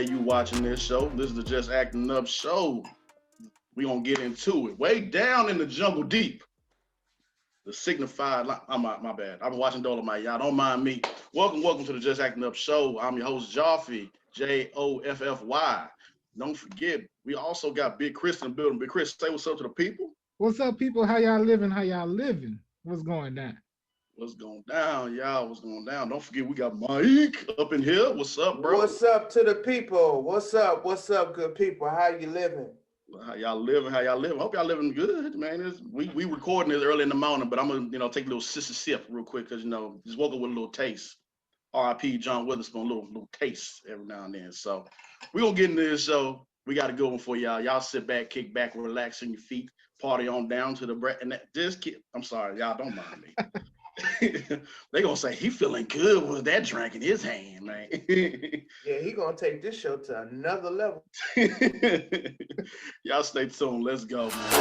you watching this show. This is the Just Acting Up show. We gonna get into it. Way down in the jungle deep. The signified, my bad. I've been watching Dolomite, y'all. Don't mind me. Welcome to the Just Acting Up show. I'm your host, Joffy, Joffy. Don't forget, we also got Big Chris in the building. Big Chris, say what's up to the people. What's up, people? How y'all living? What's going down? What's going down, y'all? What's going down? Don't forget, we got Mike up in here. What's up, bro? What's up to the people? What's up, good people? How you living? How y'all living? I hope y'all living good, man. We recording this early in the morning, but I'm gonna take a little sip real quick because just woke up with a little taste. R.I.P. John Witherspoon, little taste every now and then. So we gonna get into this show. We got a good one for y'all. Y'all sit back, kick back, relax on your feet, party on down to the breath. And I'm sorry, y'all don't mind me. They gonna say he feeling good with that drink in his hand, man. Yeah, he gonna take this show to another level. Y'all stay tuned. Let's go, man.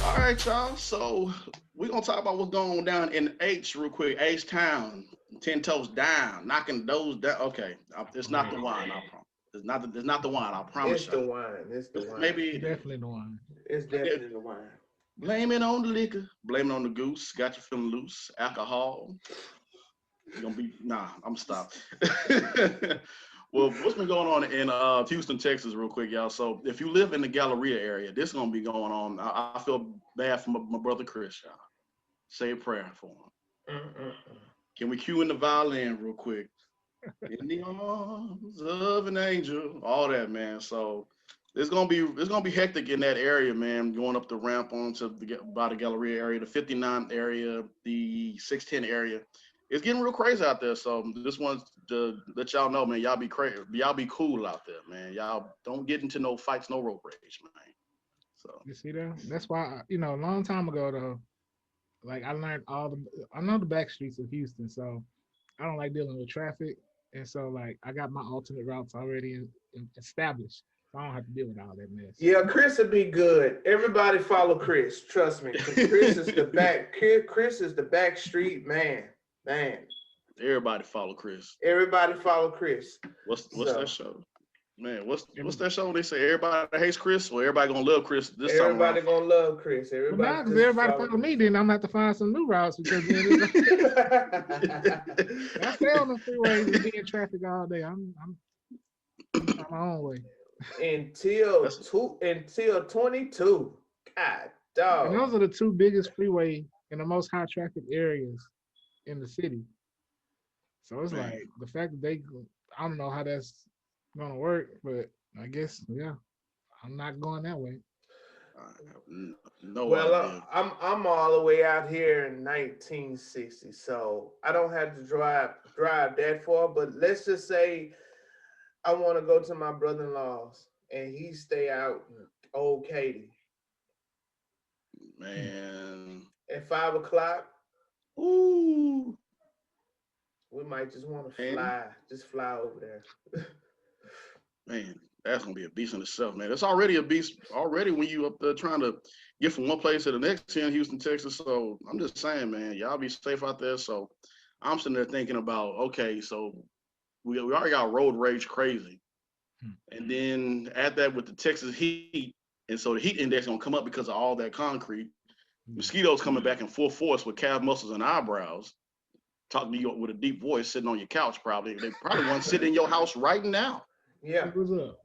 All right, y'all. So we're gonna talk about what's going on down in H real quick. H Town, 10 toes down, knocking those down. Okay, it's not the wine, I promise. It's not the wine, I promise. It's the wine. It's the wine. Maybe definitely the wine. It's definitely the wine. Blame it on the liquor. Blame it on the goose. Got you feeling loose. Alcohol. You're gonna be I'm stop. Well, what's been going on in Houston, Texas, real quick, y'all? So if you live in the Galleria area, this is gonna be going on. I feel bad for my brother Chris, y'all. Say a prayer for him. Can we cue in the violin real quick? In the arms of an angel, all that, man. So it's gonna be hectic in that area, man. Going up the ramp onto by the Galleria area, the 59 area, the 610 area. It's getting real crazy out there. So just want to let y'all know, man. Y'all be crazy. Y'all be cool out there, man. Y'all don't get into no fights, no road rage, man. So you see that? That's why a long time ago though, like I learned I know the back streets of Houston, so I don't like dealing with traffic. And so, like, I got my alternate routes already established. So I don't have to deal with all that mess. Yeah, Chris will be good. Everybody follow Chris. Trust me. Chris is the back. Chris is the back street man. Everybody follow Chris. Everybody follow Chris. What's that show? Man, what's that show? They say everybody hates Chris, or everybody gonna love Chris. Everybody gonna love Chris. Everybody follow me, then I'm gonna have to find some new routes because I stay on the freeways and be in traffic all day. I'm on my own way. Until 22. God dog. And those are the two biggest freeway and the most high traffic areas in the city. So it's like the fact that I don't know how that's gonna work, but I guess I'm not going that way. I'm all the way out here in 1960, so I don't have to drive that far. But let's just say I want to go to my brother-in-law's and he stay out in Old Katy. Man, at 5 o'clock. Ooh. We might just want to fly over there. Man, that's gonna be a beast in itself, man. It's already a beast already when you up there trying to get from one place to the next here in Houston, Texas. So I'm just saying, man, y'all be safe out there. So I'm sitting there thinking about, okay, so we already got road rage crazy. And then add that with the Texas heat. And so the heat index gonna come up because of all that concrete. Mosquitoes coming back in full force with calf muscles and eyebrows. Talking to you with a deep voice, sitting on your couch, probably. They probably want to sit in your house right now. Yeah. What's up?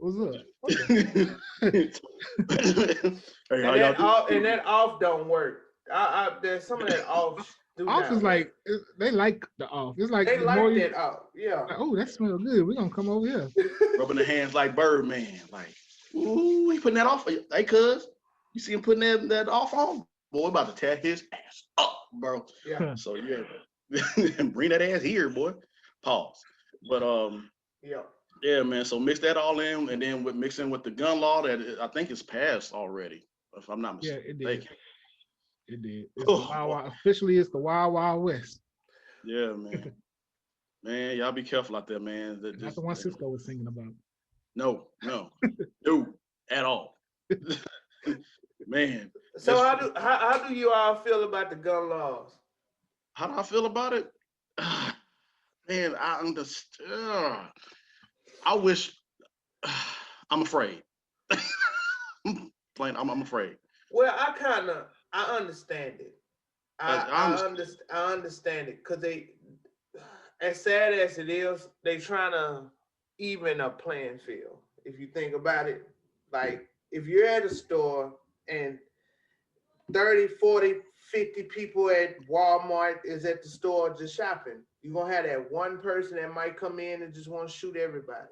And that off don't work. There's some of that off. Off is like they like the off. It's like they like that off. Yeah. Like, oh, that smells good. We're gonna come over here. Rubbing the hands like Birdman. Like, ooh, he putting that off. Hey, cuz, you see him putting that off on? Boy, about to tear his ass up, bro. Yeah. So yeah. Bring that ass here, boy. Pause. But yeah, man. So mix that all in, and then mixing with the gun law that I think is passed already, if I'm not mistaken. Yeah, it did. Officially, it's the Wild Wild West. Yeah, man. Man, y'all be careful out there, man. That's the one Cisco was singing about. No, at all. Man. So how do you all feel about the gun laws? How do I feel about it? Man, I understand. I wish. I'm afraid. Plain, I'm afraid. Well, I understand it. I understand. I understand it because they, as sad as it is, they trying to even a playing field. If you think about it, like if you're at a store and 30, 40, 50 people at Walmart is at the store just shopping, you're gonna have that one person that might come in and just want to shoot everybody.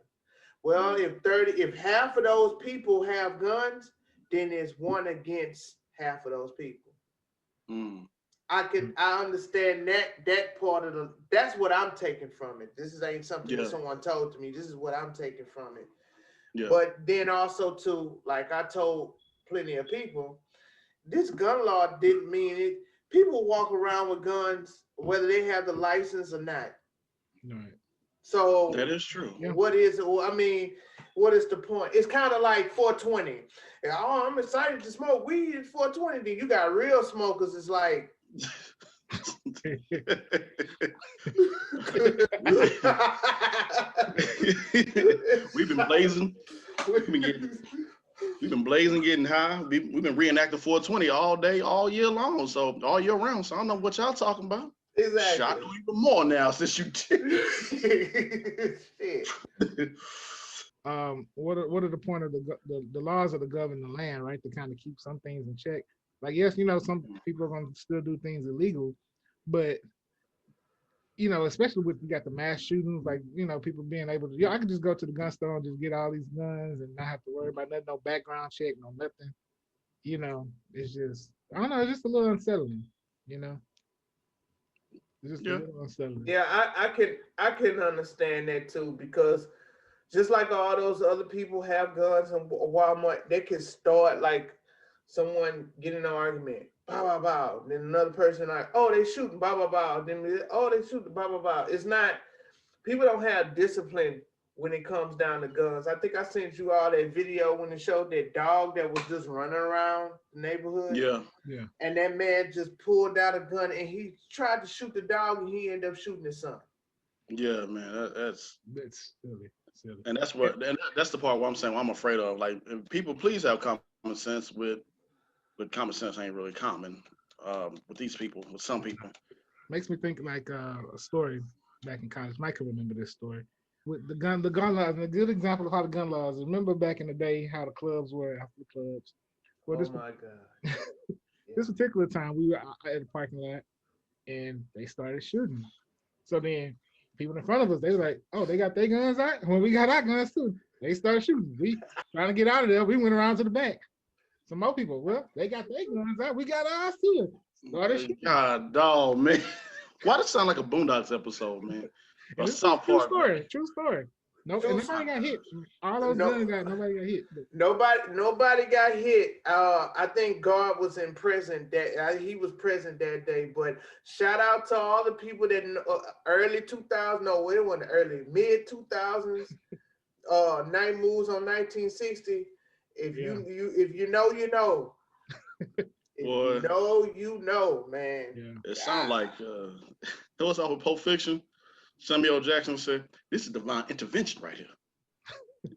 Well, if half of those people have guns, then it's one against half of those people. Mm, I understand that part of that's what I'm taking from it. This ain't something that yeah, someone told to me. This is what I'm taking from it. yeah, But then also too, like I told plenty of people, this gun law didn't mean it. People walk around with guns whether they have the license or not. Right. So that is true. Yeah. what is I mean, what is the point? It's kind of like 420. Oh, I'm excited to smoke weed at 420. Then you got real smokers. It's like We've been blazing. We've been blazing, getting high. We've been reenacting 420 all day, all year long. So all year round. So I don't know what y'all talking about. Exactly. Shot even more now since you did. Shit. What are the point of the laws of the govern the land, right? To kind of keep some things in check. Like, yes, some people are gonna still do things illegal, but especially with you got the mass shootings, like people being able to, I could just go to the gun store and just get all these guns and not have to worry about nothing, no background check, no nothing. It's just I don't know, it's just a little unsettling. It's just a Yeah. little unsettling. Yeah, I can understand that too because just like all those other people have guns in Walmart, they can start like someone getting an argument, bow bow bow. Then another person like, oh, they shooting, bow bow bow. Then they shooting, bow bow bow. It's not people don't have discipline when it comes down to guns. I think I sent you all that video when it showed that dog that was just running around the neighborhood. Yeah. Yeah. And that man just pulled out a gun and he tried to shoot the dog and he ended up shooting his son. Yeah, man. That's silly. And that's the part where I'm saying what I'm afraid of. Like, people, please have common sense but common sense ain't really common with these people, with some people. Makes me think like a story back in college. Mike can remember this story with the gun laws. And a good example of how the gun laws. Remember back in the day how the clubs were after the clubs. Well, oh my God! This particular time we were out at the parking lot and they started shooting. So then people in front of us, they were like, "Oh, they got their guns out." When we got our guns too, they started shooting. We trying to get out of there. We went around to the back. Some more people, well, they got their guns out. We got ours too. Started shooting. God, dog, man. Why does it sound like a Boondocks episode, man? And A this is South true Park. story. True story. No, True and nobody got hit. All those No. guns got nobody got hit. Nobody got hit. I think God was in prison he was present that day. But shout out to all the people that early 2000s. No, it wasn't early, mid 2000s. Night moves on 1960. If you know, you know. If Boy. you know, man. Yeah. It sounds like throw us off with Pulp Fiction. Samuel L. Jackson said, "This is divine intervention right here."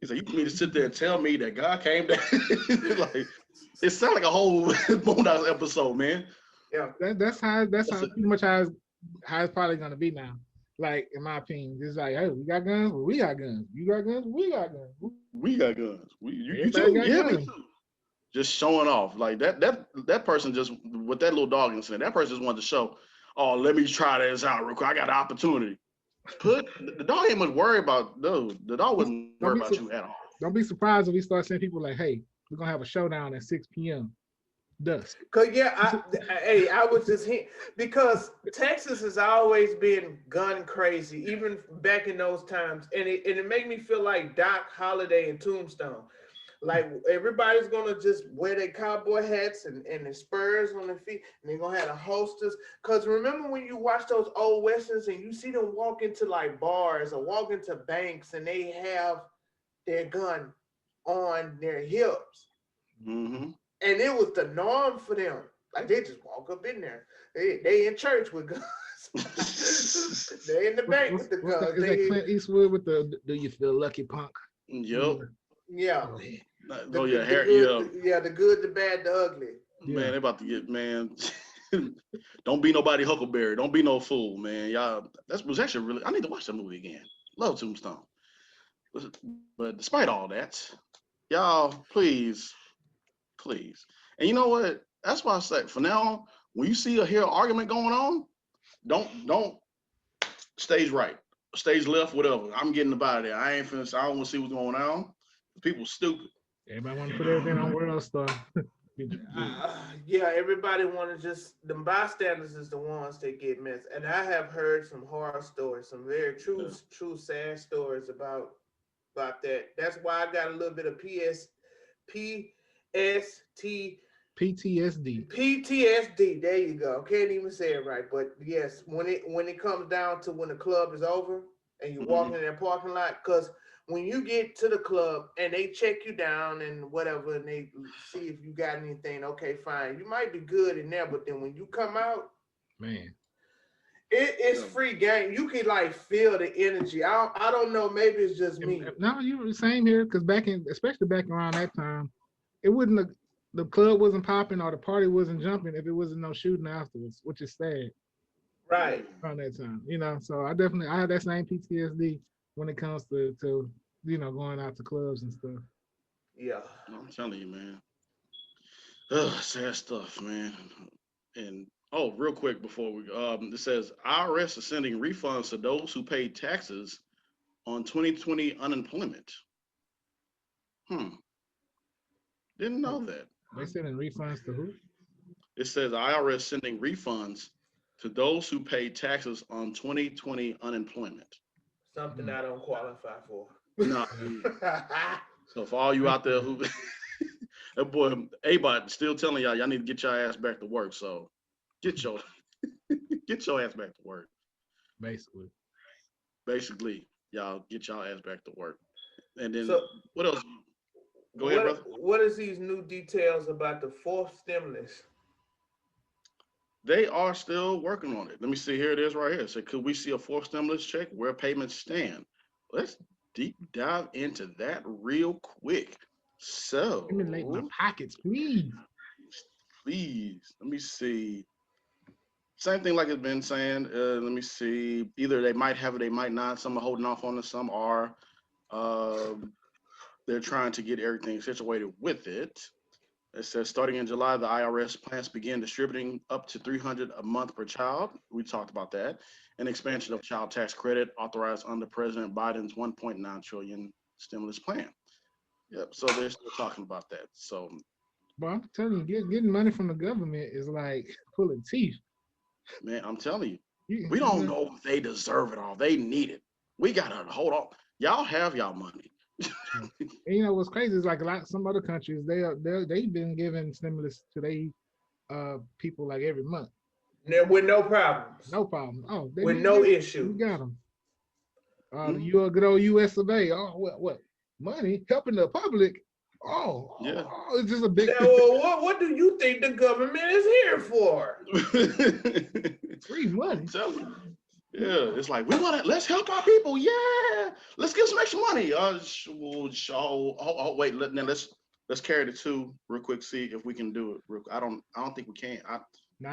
He said, "You want me to sit there and tell me that God came down?" Like, it sounds like a whole Boondocks episode, man. Yeah. That's pretty much how it's probably gonna be now. Like, in my opinion, it's like, hey, we got guns, well, we got guns. You got guns, we got guns. We got guns. You Everybody too? got Yeah, guns. me too. Just showing off. Like that person just, with that little dog incident, that person just wanted to show, oh, let me try this out real quick. I got an opportunity. The dog ain't much worried about, no, the dog wasn't worried about you at all. Don't be surprised if we start seeing people like, hey, we're gonna have a showdown at 6 p.m. dusk. Cause I was just because Texas has always been gun crazy, even back in those times, and it made me feel like Doc Holliday and Tombstone. Like everybody's gonna just wear their cowboy hats and their spurs on their feet, and they're gonna have the holsters. Cause remember when you watch those old westerns and you see them walk into like bars or walk into banks and they have their gun on their hips. Mm-hmm. And it was the norm for them. Like they just walk up in there. They in church with guns. They in the bank with the guns. Is that Clint Eastwood with the "Do you feel lucky, punk"? Yep. Yeah. Oh yeah, the good, the bad, the ugly. Man, they about to get, man. Don't be nobody Huckleberry. Don't be no fool, man. Y'all, that was actually really. I need to watch that movie again. Love Tombstone. But despite all that, y'all, please. And you know what? That's why I say, for now on, when you see or hear an argument going on, don't stage right, stage left, whatever. I'm getting up out of there. I ain't finished. I don't want to see what's going on. People stupid. Everybody want to put everything on World Star. Yeah, everybody want to just, the bystanders is the ones that get missed. And I have heard some horror stories, some very true, sad stories about that. That's why I got a little bit of PTSD. There you go. Can't even say it right, but yes, when it comes down to when the club is over and you're walking in that parking lot, because when you get to the club and they check you down and whatever, and they see if you got anything, okay, fine. You might be good in there, but then when you come out, man, it's free game. You can like feel the energy. I don't know. Maybe it's just me. No, you were the same here, because especially back around that time, it wouldn't have. The club wasn't popping or the party wasn't jumping if it wasn't no shooting afterwards, which is sad. Right. Around that time, So I have that same PTSD when it comes to going out to clubs and stuff. Yeah. I'm telling you, man. Sad stuff, man. And real quick before we it says IRS is sending refunds to those who paid taxes on 2020 unemployment. Didn't know that. They sending refunds to who? It says IRS sending refunds to those who paid taxes on 2020 unemployment. Something I don't qualify for. No. So for all you out there who, that boy Ep18 still telling y'all need to get your ass back to work. So get your ass back to work. Basically, y'all get y'all ass back to work. And then what else? Go ahead, brother. What is these new details about the fourth stimulus? They are still working on it. Let me see. Here it is right here. So could we see a fourth stimulus check? Where payments stand? Let's deep dive into that real quick. So stimulate my pockets, please. Please. Let me see. Same thing like it's been saying. Let me see. Either they might have it, they might not. Some are holding off on it. Some are. They're trying to get everything situated with it. It says starting in July, the IRS plans to begin distributing up to $300 a month per child. We talked about that. An expansion of child tax credit authorized under President Biden's $1.9 trillion stimulus plan. Yep. So they're still talking about that. So, but I'm telling you, getting money from the government is like pulling teeth. Man, I'm telling you, we don't know if they deserve it or they need it. We gotta hold on. Y'all have y'all money. And what's crazy is like some other countries they've been giving stimulus to their people like every month. With no problems. No problem. Oh, with no issue. We got them. You a good old U.S. of A. Oh, what money helping the public? It's just a big. Well, what do you think the government is here for? Free money. Yeah, it's like let's help our people. Yeah, let's give some extra money. Wait, let's carry the two real quick. See if we can do it. I don't think we can. I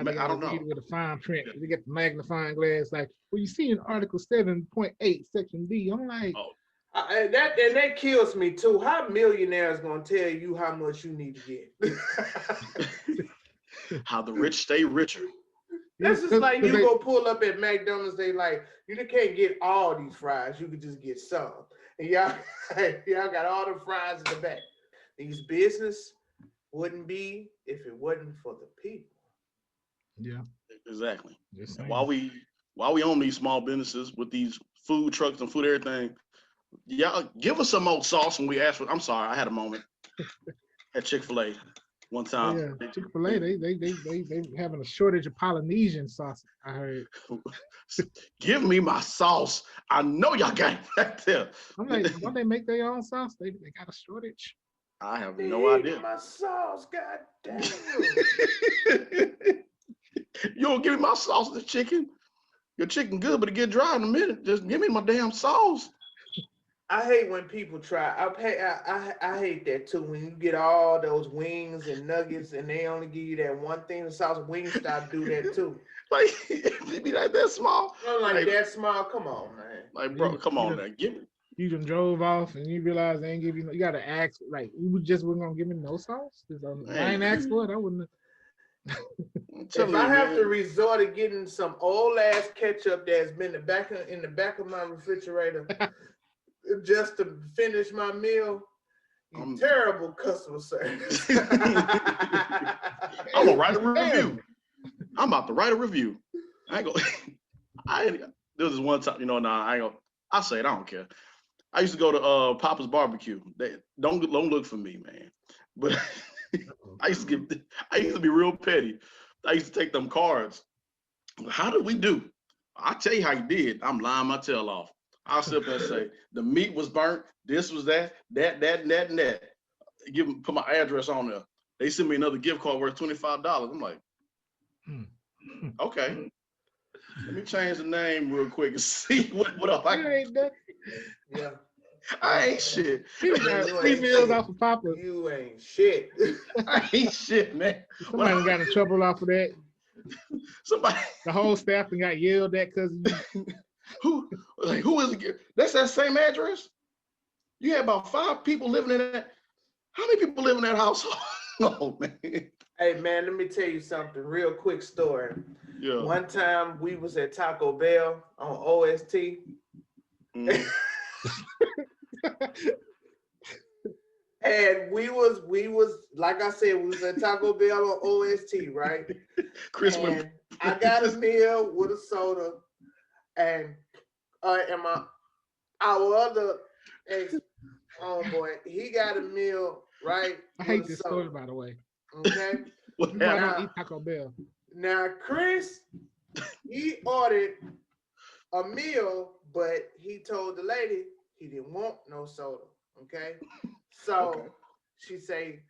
don't know. With a fine print, we get the magnifying glass. Like, well, you see in Article 7.8, Section D. I'm like, and that kills me too. How millionaires gonna tell you how much you need to get? How the rich stay richer. That's just like you go pull up at McDonald's. They like, you can't get all these fries. You could just get some. And y'all got all the fries in the back. These business wouldn't be if it wasn't for the people. Yeah, exactly. While we own these small businesses with these food trucks and food everything, y'all give us some more sauce when we ask for. I'm sorry, I had a moment at Chick-fil-A. One time, yeah, Chick-fil-A, they having a shortage of Polynesian sauce. I heard. Give me my sauce. I know y'all got it back there. I'm like, don't they make their own sauce? They got a shortage. I have no idea. My sauce, goddamn. You don't give me my sauce, the chicken. Your chicken good, but it get dry in a minute. Just give me my damn sauce. I hate when people try. I hate that too. When you get all those wings and nuggets and they only give you that one thing, the sauce. Wingstop do that too. Like it be like that small. I'm like that small. Come on, man. Like bro, come on, man. Give me. You done drove off and you realize they ain't give you. You gotta ask. Like you just wasn't gonna give me no sauce. I ain't asked for it. I wouldn't. If I have to resort to getting some old ass ketchup that's been in the back of my refrigerator just to finish my meal, terrible customer service. I'm gonna write a review. I'm about to write a review. I ain't gonna. There was this one time, I ain't gonna. I say it. I don't care. I used to go to Papa's Barbecue. They don't look for me, man. But I used to be real petty. I used to take them cards. How did we do? I tell you how you did. I'm lying my tail off. I'll sit up there and say the meat was burnt. This was that, and that. Put my address on there. They sent me another gift card worth $25. I'm like, okay. Let me change the name real quick and see what else I can. Yeah. I ain't shit. He got 3 meals off of Papa. You ain't shit. I ain't shit, man. Somebody got in trouble off of that. Somebody. The whole staff got yelled at because who is it? That's that same address? You had about 5 people living in that. How many people live in that household? Oh man. Hey man, let me tell you something. Real quick story. Yeah. One time we was at Taco Bell on OST. And we was like I said, we was at Taco Bell on OST, right? Chris and I got a meal with a soda, and our other ex homeboy, he got a meal, right? I hate this story, by the way. Okay. I don't eat Taco Bell. Now Chris, he ordered a meal, but he told the lady he didn't want no soda. Okay. So she say,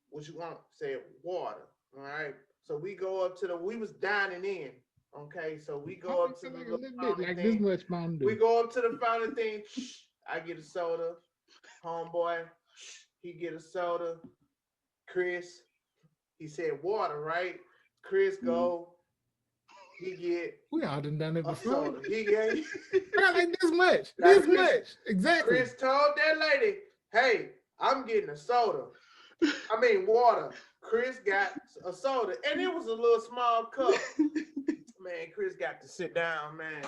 what you want? Say water. All right. So we go up to we was dining in. Okay. So we go up to the little fountain like thing. this much Mountain Dew. We go up to the fountain thing. I get a soda. Homeboy, he get a soda. Chris, he said water, right? Chris go. He get. We all done it before. Soda. He get. I got like this much. This Chris, much. Exactly. Chris told that lady, hey, I'm getting a soda. I mean water. Chris got a soda. And it was a little small cup. Man, Chris got to sit down, man.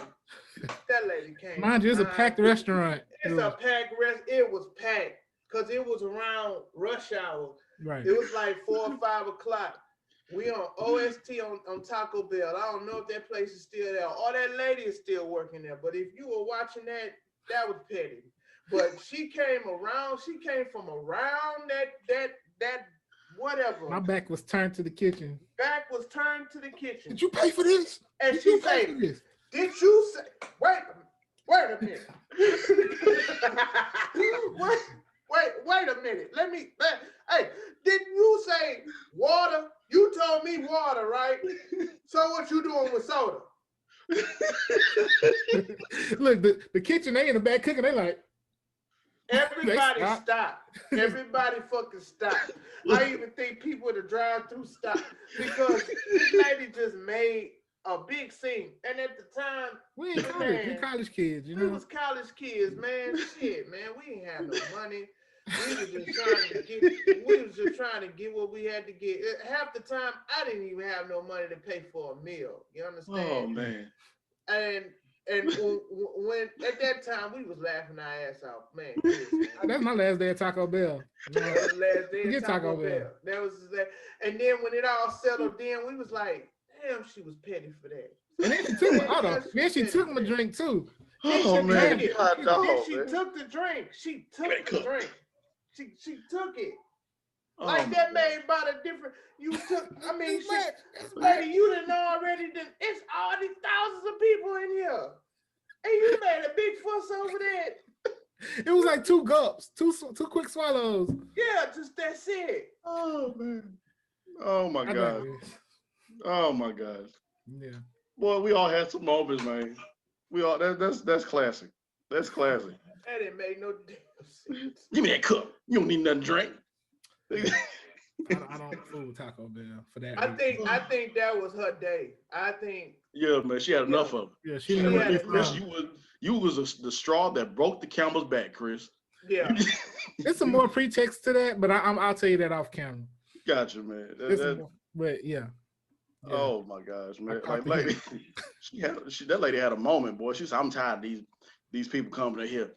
That lady came. Mind you, it's a packed restaurant. It's a packed restaurant. It was packed. Because it was around rush hour. Right. It was like 4 or 5 o'clock. We on OST on Taco Bell. I don't know if that place is still there or that lady is still working there. But if you were watching that was petty. But she came from around that whatever. My back was turned to the kitchen. Back was turned to the kitchen. Did you pay for this? And she said, did you say, wait a minute. Wait a minute. Hey, didn't you say water? You told me water, right? So what you doing with soda? Look, the kitchen, they in the back cooking, they like. Everybody stop. Everybody fucking stop. I even think people at the drive-thru stop because this lady just made a big scene. And at the time, we college kids, you know. We was college kids, man. Shit, man. We ain't have no money. We was just trying to get what we had to get. Half the time, I didn't even have no money to pay for a meal. You understand? Oh man. And when at that time we was laughing our ass off, man. That's my last day at Taco Bell. That was last day at Taco Bell. That was that. And then when it all settled, then we was like, damn, she was petty for that. And then she took then she took my drink too. Oh man. Then she took the drink. She took the drink. She took it. Like that made about a different. You took. I mean, lady, you didn't already. It's all these thousands of people in here, and you made a big fuss over that. It was like 2 gulps, two quick swallows. Yeah, just that's it. Oh man. Oh my god. Oh my gosh. Yeah. Boy, we all had some moments, man. We all that's classic. That's classic. That didn't make no damn sense. Give me that cup. You don't need nothing to drink. I don't fool with Taco Bell for that I reason. think that was her day. I think. Yeah, man, she had enough of it. Yeah, she She knew had what Chris, enough. you was the straw that broke the camel's back, Chris. Yeah. There's some more pretext to that, but I'll tell you that off camera. Gotcha, man. There's some more, but yeah. Oh my gosh, man! caught the Like that lady had a moment, boy. She said, "I'm tired of these people coming in here.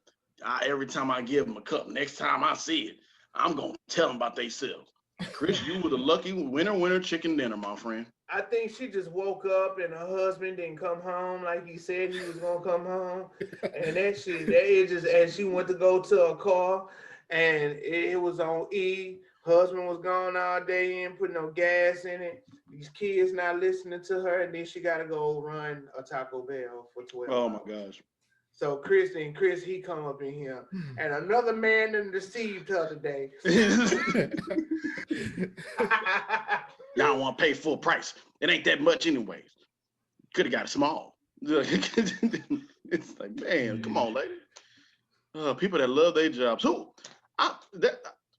Every time I give them a cup, next time I see it, I'm gonna tell them about themselves." Chris, you were the lucky winner chicken dinner, my friend. I think she just woke up and her husband didn't come home like he said he was gonna come home, and that it just as she went to go to a car, and it was on E. Husband was gone all day, ain't put no gas in it. These kids not listening to her, and then she got to go run a Taco Bell for 12 Oh hours. my gosh. So Chris, he come up in here, and another man done deceived her today. Y'all want to pay full price? It ain't that much anyways. Could have got it small. It's like, man, come on, lady. People that love their jobs.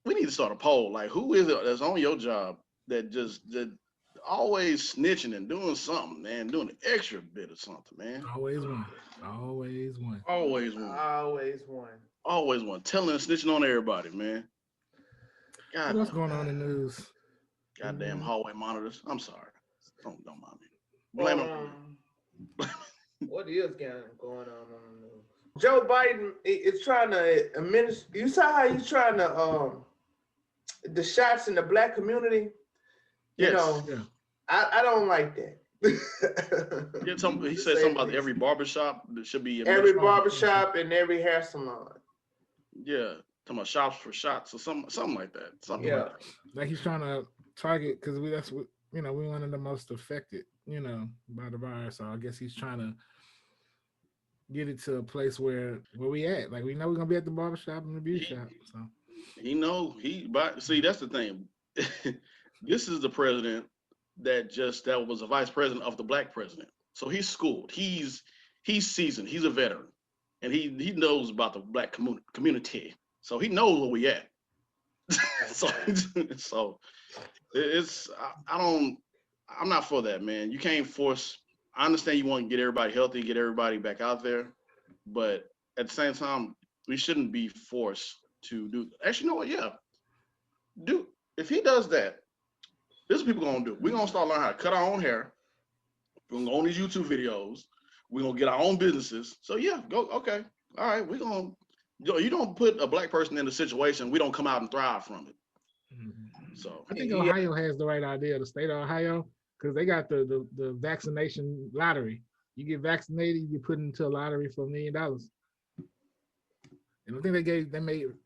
We need to start a poll. Like, who is it that's on your job that always snitching and doing something, man, doing an extra bit of something, man? Always one. Always one. Always one. Always one. Always one. Telling and snitching on everybody, man. God, What's going on in the news? Goddamn hallway monitors. I'm sorry. Don't mind me. Blame them. What is going on the news? Joe Biden is trying to administer. You saw how he's trying to the shots in the black community. Yes. You know, Yeah. I don't like that. He said something about every barbershop that should be every barbershop and every hair salon. Yeah, talking about shops for shots or something like that. Something like that. Like he's trying to target because that's what we one of the most affected, by the virus. So I guess he's trying to get it to a place where we at. Like we know we're gonna be at the barbershop and the beauty shop. So see, that's the thing. This is the president that was a vice president of the black president. So he's schooled. He's seasoned. He's a veteran, and he knows about the black community. So he knows where we at. so I'm not for that, man. You can't force. I understand you want to get everybody healthy, get everybody back out there, but at the same time, we shouldn't be forced to do. Actually, you know what? Yeah, if he does that, this is what people gonna do. We're gonna start learning how to cut our own hair. We're gonna go on these YouTube videos. We're gonna get our own businesses. So yeah, go. Okay, all right. We're gonna. You don't put a black person in a situation, we don't come out and thrive from it. So I think Ohio has the right idea. The state of Ohio, because they got the vaccination lottery. You get vaccinated, you get put into a lottery for $1 million. And I think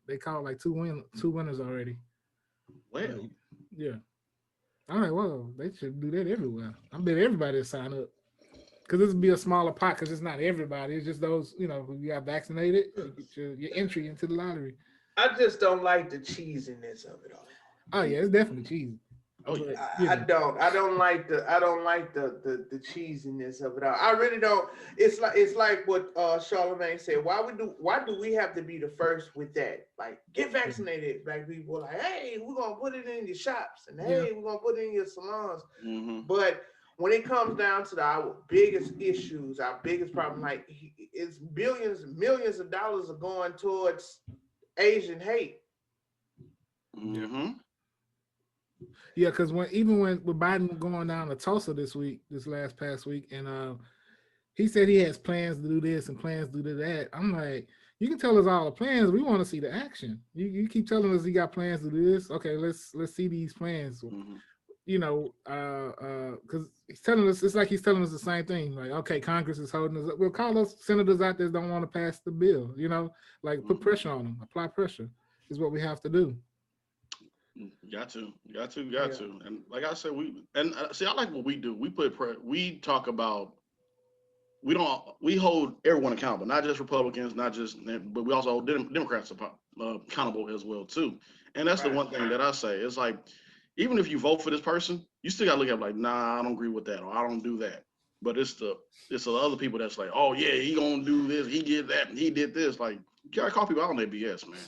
they called like two winners already. Well, yeah. I'm like, well, they should do that everywhere. I bet everybody will sign up. Because this would be a smaller pot because it's not everybody. It's just those, who got vaccinated, you get your entry into the lottery. I just don't like the cheesiness of it all. Oh yeah, it's definitely cheesy. Oh yeah. I don't like the cheesiness of it all. I really don't. It's like what Charlamagne said. Why do we have to be the first with that? Like, get vaccinated, black people. Like, hey, we're gonna put it in your shops, and hey, we're gonna put it in your salons. Mm-hmm. But when it comes down to our biggest issues, our biggest problem, like it's millions of dollars are going towards Asian hate. Mm-hmm. Yeah, because with Biden going down to Tulsa this past week, and he said he has plans to do this and plans to do that. I'm like, you can tell us all the plans. We want to see the action. You keep telling us he got plans to do this. Okay, let's see these plans. Mm-hmm. Because he's telling us, it's like he's telling us the same thing. Like, okay, Congress is holding us up. We'll call those senators out there that don't want to pass the bill. Like put pressure on them, apply pressure is what we have to do. Got to. And like I said, I like what we do. We talk about. We hold everyone accountable, not just Republicans, but we also hold Democrats accountable as well too. And that's the one thing that I say. It's like, even if you vote for this person, you still gotta look at it like, nah, I don't agree with that, or I don't do that. But it's the other people that's like, oh yeah, he gonna do this, he did that, and he did this. Like, you gotta call people out on their BS, man.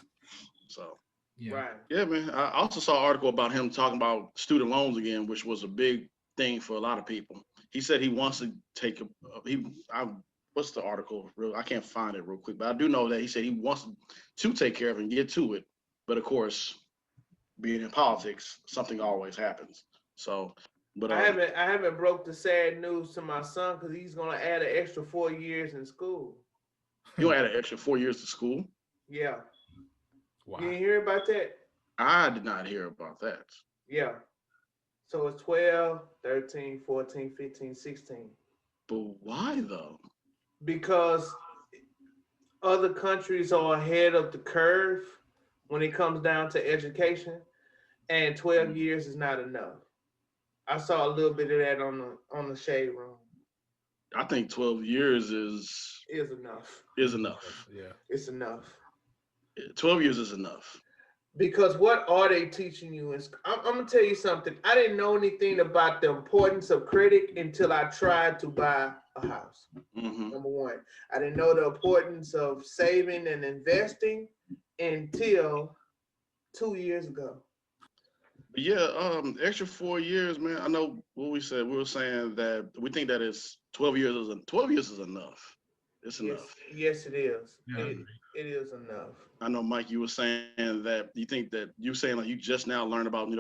So Yeah. Right. yeah, man. I also saw an article about him talking about student loans again, which was a big thing for a lot of people. He said he wants to take a what's the article? I can't find it real quick, but I do know that he said he wants to take care of it and get to it. But of course, being in politics, something always happens. So, but I haven't broke the sad news to my son because he's gonna add an extra 4 years in school. you add an extra 4 years to school. Yeah. Wow. You didn't hear about that? I did not hear about that. Yeah. So it's 12, 13, 14, 15, 16. But why though? Because other countries are ahead of the curve when it comes down to education, and 12 years is not enough. I saw a little bit of that on the shade room. I think 12 years Is enough. is enough. Yeah. It's enough. 12 years is enough. Because what are they teaching you? I'm gonna tell you something. I didn't know anything about the importance of credit until I tried to buy a house. Mm-hmm. Number one, I didn't know the importance of saving and investing until 2 years ago. But yeah, extra 4 years, man. I know what we said. We were saying that we think that it's 12 years 12 years is enough. It's enough. Yes, it is. Yeah. It is enough. I know, Mike, you were saying that you think that you're saying like you just now learned about,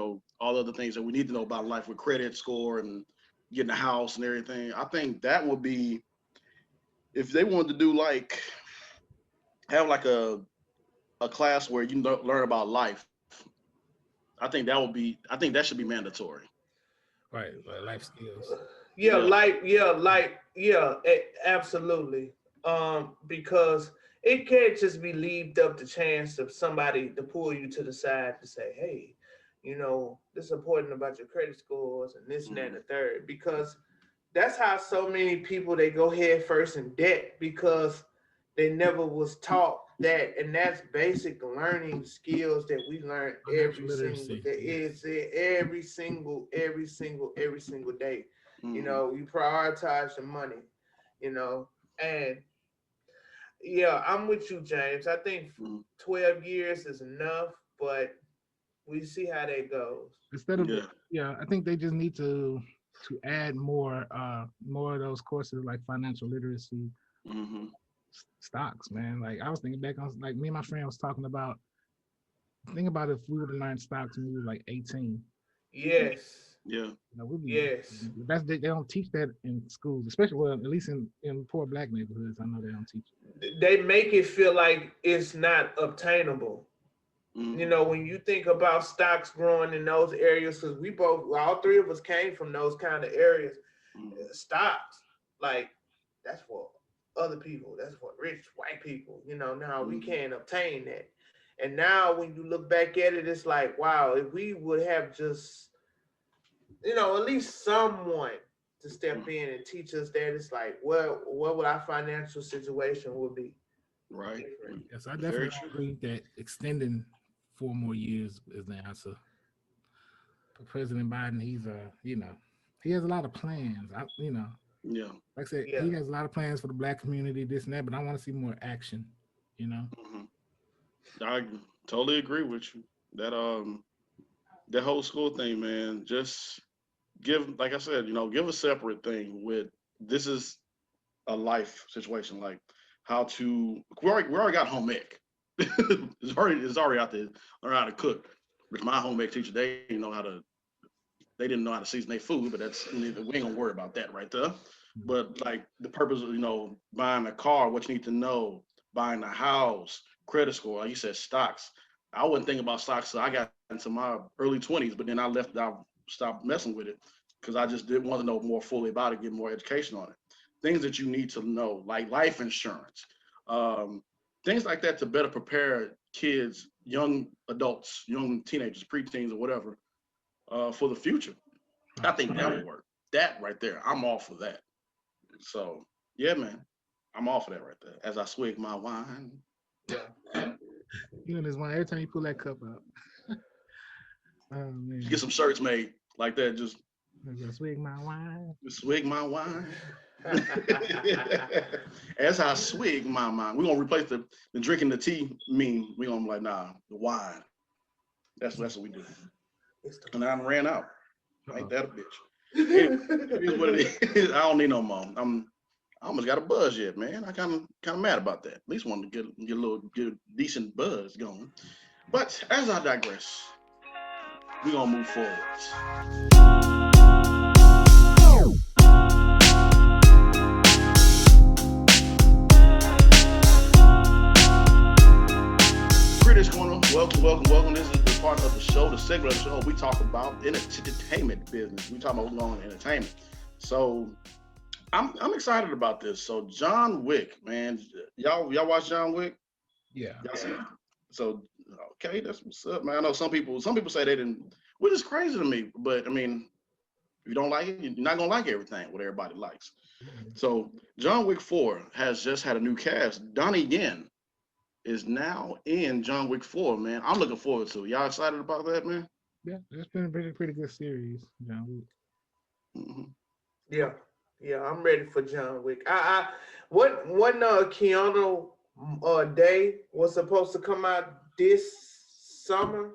all other things that we need to know about life with credit score and getting a house and everything. I think that would be, if they wanted to do like, have like a class where you learn about life. I think that should be mandatory. Right. Life skills. Absolutely. Because it can't just be leaved up to chance of somebody to pull you to the side to say, hey, this is important about your credit scores and this and that and the third. Because that's how so many people, they go head first in debt because they never was taught that, and that's basic learning skills that we learn every single day. It's every single day. Mm-hmm. You prioritize your money, and yeah, I'm with you, James. I think 12 years is enough, but we see how that goes. Instead of I think they just need to add more of those courses like financial literacy. Mm-hmm. Stocks, man. Like I was thinking back on, like me and my friend was talking about. Think about if we would have learned stocks when we were like 18. Yes. Yeah. Yes. They don't teach that in schools, especially at least in poor black neighborhoods. I know they don't teach it. They make it feel like it's not obtainable. Mm-hmm. When you think about stocks growing in those areas, because all three of us came from those kind of areas. Stocks, like, that's for other people, that's for rich white people. Now we can't obtain that. And now when you look back at it, it's like, wow, if we would have just, at least someone to step in and teach us that, it's like, well, what would our financial situation would be? Right. Yes, I definitely agree that extending 4 more years is the answer. But President Biden, he's he has a lot of plans. Yeah. Like I said, he has a lot of plans for the black community, this and that, but I want to see more action, Mm-hmm. I totally agree with you. That whole school thing, man, just give, like I said, give a separate thing with, this is a life situation, like how to, we already got home ec. it's already out there, learn how to cook. Which my home ec teacher, they didn't know how to season their food, but we ain't gonna worry about that right there. But like the purpose of, buying a car, what you need to know, buying a house, credit score, like you said, stocks. I wasn't thinking about stocks so I got into my early 20s, but then I stopped messing with it because I just didn't want to know more fully about it, get more education on it. Things that you need to know, like life insurance, things like that, to better prepare kids, young adults, young teenagers, preteens, or whatever, for the future. I think that would work. That right there, I'm all for that. So yeah, man, I'm all for that right there. As I swig my wine. Yeah. You and this wine, every time you pull that cup out. Oh man. Get some shirts made like that. Just Swig my wine. Swig my wine. As I swig my mind, we're gonna replace the drinking the tea meme. We're gonna be like, nah, the wine. That's what we do. And I ran out. Ain't that a bitch? It is what it is. I don't need no more. I almost got a buzz yet, man. I kind of mad about that. At least wanted to get a decent buzz going. But as I digress, we're gonna move forward. Critics Corner, welcome. This is the part of the show, the segment of the show we talk about entertainment business. We talk about what's going on in entertainment. So I'm excited about this. So John Wick, man, y'all watch John Wick? Yeah. Y'all see it? So okay, that's what's up, man. I know some people say they didn't, which is crazy to me. But I mean, if you don't like it, you're not gonna like everything what everybody likes. So John Wick 4 has just had a new cast. Donnie Yen is now in John Wick 4, man. I'm looking forward to it. Y'all excited about that, man? Yeah, it's been a pretty good series, John Wick. Mm-hmm. Yeah, I'm ready for John Wick. What Keanu Day was supposed to come out this summer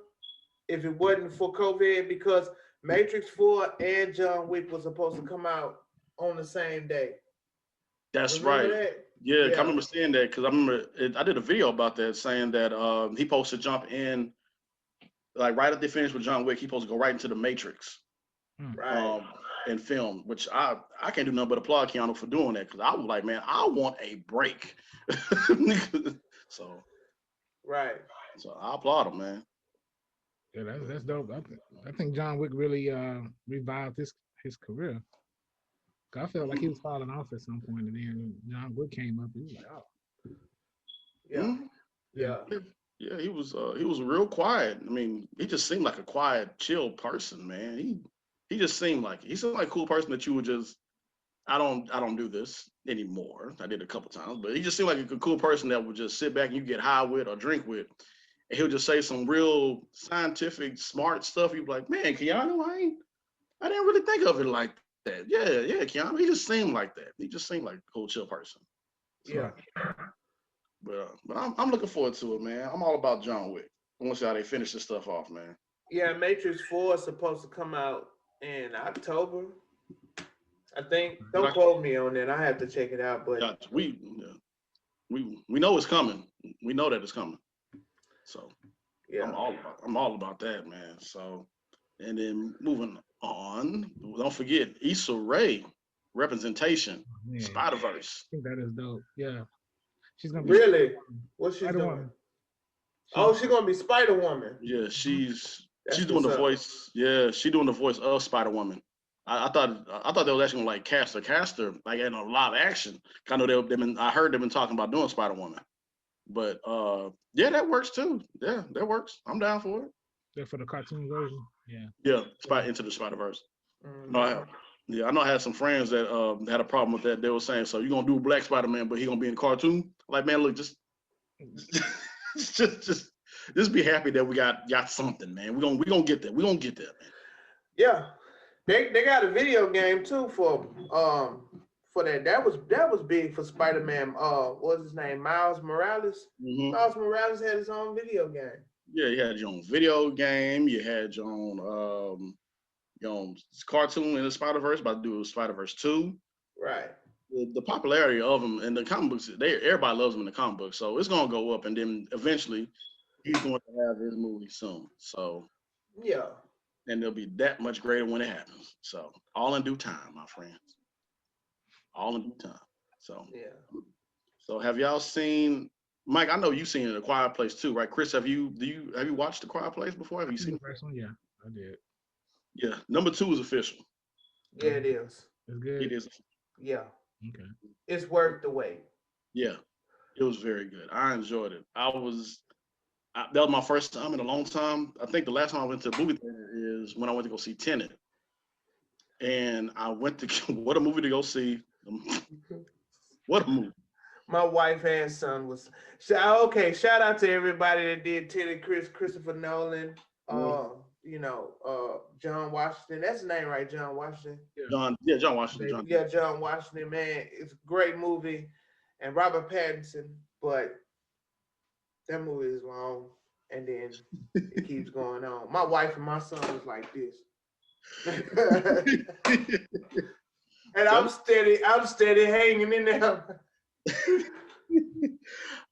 if it wasn't for COVID, because Matrix 4 and John Wick was supposed to come out on the same day. That's Remember right. that? Yeah, I remember seeing that because I did a video about that saying that he supposed to jump in, like right after they finished with John Wick, he supposed to go right into the Matrix. Right. And film, which I can't do nothing but applaud Keanu for doing that, because I was like, man, I want a break. So I applaud him, man. Yeah, that's dope. I think John Wick really revived his career. I felt like he was falling off at some point, and then John Wick came up. He was like, oh, yeah. He was real quiet. I mean, he just seemed like a quiet, chill person, man. He just seemed like a cool person that you would just. I don't do this anymore. I did a couple times, but he just seemed like a cool person that would just sit back and you get high with or drink with, and he'll just say some real scientific, smart stuff. You'd be like, man, Keanu, I didn't really think of it like that. Yeah, Keanu. He just seemed like that. He just seemed like a cool, chill person. So, but I'm looking forward to it, man. I'm all about John Wick. I want to see how they finish this stuff off, man. Yeah, Matrix 4 is supposed to come out in October, I think. Don't quote me on that. I have to check it out. But we know it's coming. We know that it's coming. So yeah, I'm all about that, man. So, and then moving on, don't forget Issa Rae representation, Spider-Verse. I think that is dope. Yeah, she's gonna be really. What's she doing? She's gonna be Spider-Woman. Yeah, she's doing the voice. Yeah, she's doing the voice of Spider-Woman. I thought they was actually gonna like cast her like in a live action. I know I heard they've been talking about doing Spider-Woman. But yeah, that works too. Yeah, that works. I'm down for it. Yeah, for the cartoon version. Yeah. Yeah, Into the Spider-Verse. Mm-hmm. I know I had some friends that had a problem with that. They were saying, so you're gonna do Black Spider-Man, but he gonna be in the cartoon? Like, man, look, just be happy that we got something, man. We gonna get there. We gonna get there, man. Yeah. They got a video game too for that. That was big for Spider-Man. What was his name? Miles Morales. Mm-hmm. Miles Morales had his own video game. Yeah, you had your own video game. You had your own cartoon in the Spider-Verse. About to do Spider-Verse 2. Right. The popularity of them in the comic books, everybody loves them in the comic books. So it's gonna go up, and then eventually he's going to have his movie soon. So yeah. And they'll be that much greater when it happens. So all in due time, my friends. All in due time. So yeah. So have y'all seen, Mike? I know you've seen A Quiet Place too, right? Chris, have you watched A Quiet Place before? Have you seen the first one? Yeah, I did. Yeah, number 2 is official. Yeah, it is. It's good. It is. Yeah. Okay. It's worth the wait. Yeah, it was very good. I enjoyed it. That was my first time in a long time. I think the last time I went to a movie theater is when I went to go see Tenet. And I went to, what a movie to go see. What a movie. My wife and son shout out to everybody that did Tenet, Christopher Nolan, John Washington. That's his name, right? John Washington. John Washington. John. Yeah, John Washington, man. It's a great movie. And Robert Pattinson, but that movie is long and then it keeps going on. My wife and my son was like this. And I'm steady hanging in there.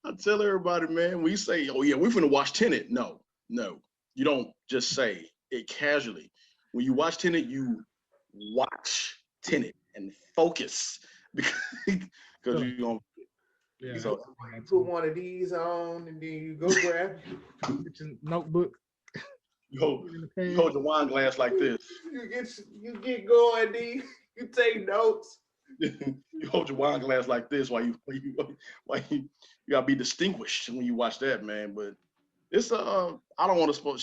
I tell everybody, man, we say, oh yeah, we're finna watch Tenet. No, you don't just say it casually. When you watch Tenet, you watch Tenet and focus because you're gonna. Yeah. So, put one of these on and then you go grab get your notebook. You hold your wine glass like this. You get going, D. You take notes. You hold your wine glass like this while you gotta be distinguished when you watch that, man. But it's I don't want to spoil.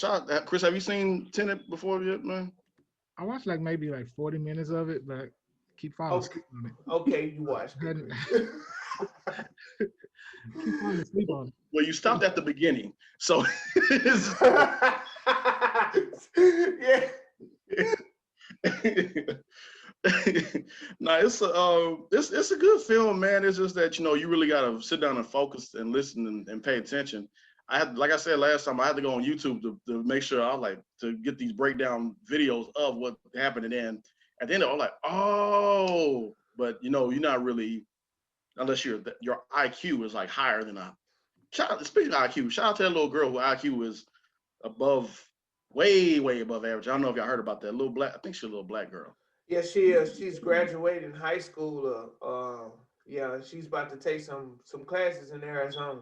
Chris, have you seen Tenet before yet, man? I watched maybe 40 minutes of it, but keep falling asleep on it. Okay, you watched it. Keep falling asleep on it. Well, you stopped at the beginning, so yeah. No, it's a good film, man. It's just that you really gotta sit down and focus and listen and pay attention. Like I said last time, I had to go on YouTube to make sure to get these breakdown videos of what happened, and then at the end I'm like, oh, but you're not really, unless your IQ is higher than speaking of IQ, shout out to that little girl who IQ is way above average. I don't know if y'all heard about that little black. I think she's a little black girl. Yeah, she is. She's graduating high school. Yeah, she's about to take some classes in Arizona.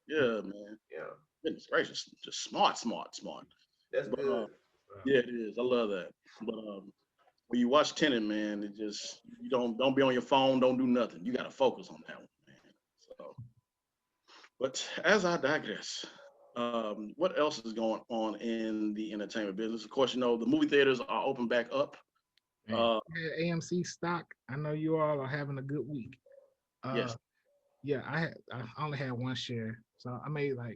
Yeah, man. Yeah. Goodness gracious, just smart. That's good. Yeah, it is. I love that. But when you watch Tenet, man, it just you don't be on your phone. Don't do nothing. You got to focus on that one, man. So, but as I digress, what else is going on in the entertainment business? Of course, the movie theaters are open back up. AMC stock. I know you all are having a good week. Yes. Yeah, I only had one share, so I made $50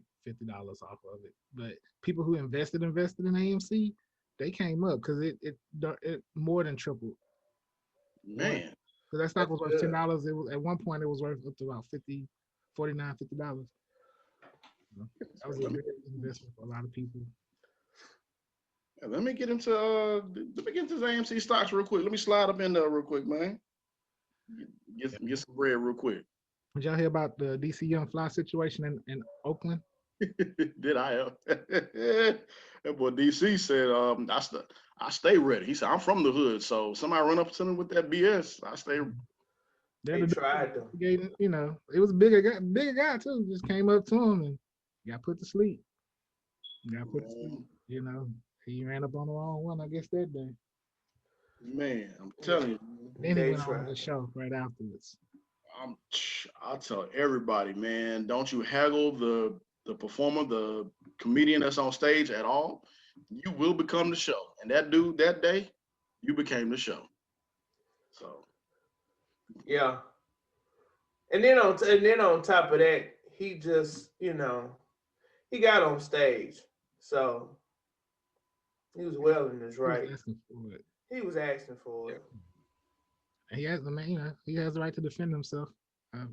off of it. But people who invested in AMC, they came up because it more than tripled. Man, because that stock was worth $10. It was at one point it was worth up to about $50. That was a big investment for a lot of people. Let me get into AMC stocks real quick. Let me slide up in there real quick, man. Get some bread real quick. Did y'all hear about the DC Young Fly situation in Oakland? Did I? That boy DC said, I stay ready. He said, I'm from the hood, so somebody run up to me with that BS. I stay. They tried though. It was a bigger guy too. Just came up to him and got put to sleep. He ran up on the wrong one, I guess, that day. Man, I'm telling you. Then he went on the show right afterwards. I'll tell everybody, man, don't you haggle the performer, the comedian that's on stage at all. You will become the show. And that dude that day, you became the show. So. Yeah. And then on top of that, he just, he got on stage. So he was well in his right. He was asking for it. And he has the right to defend himself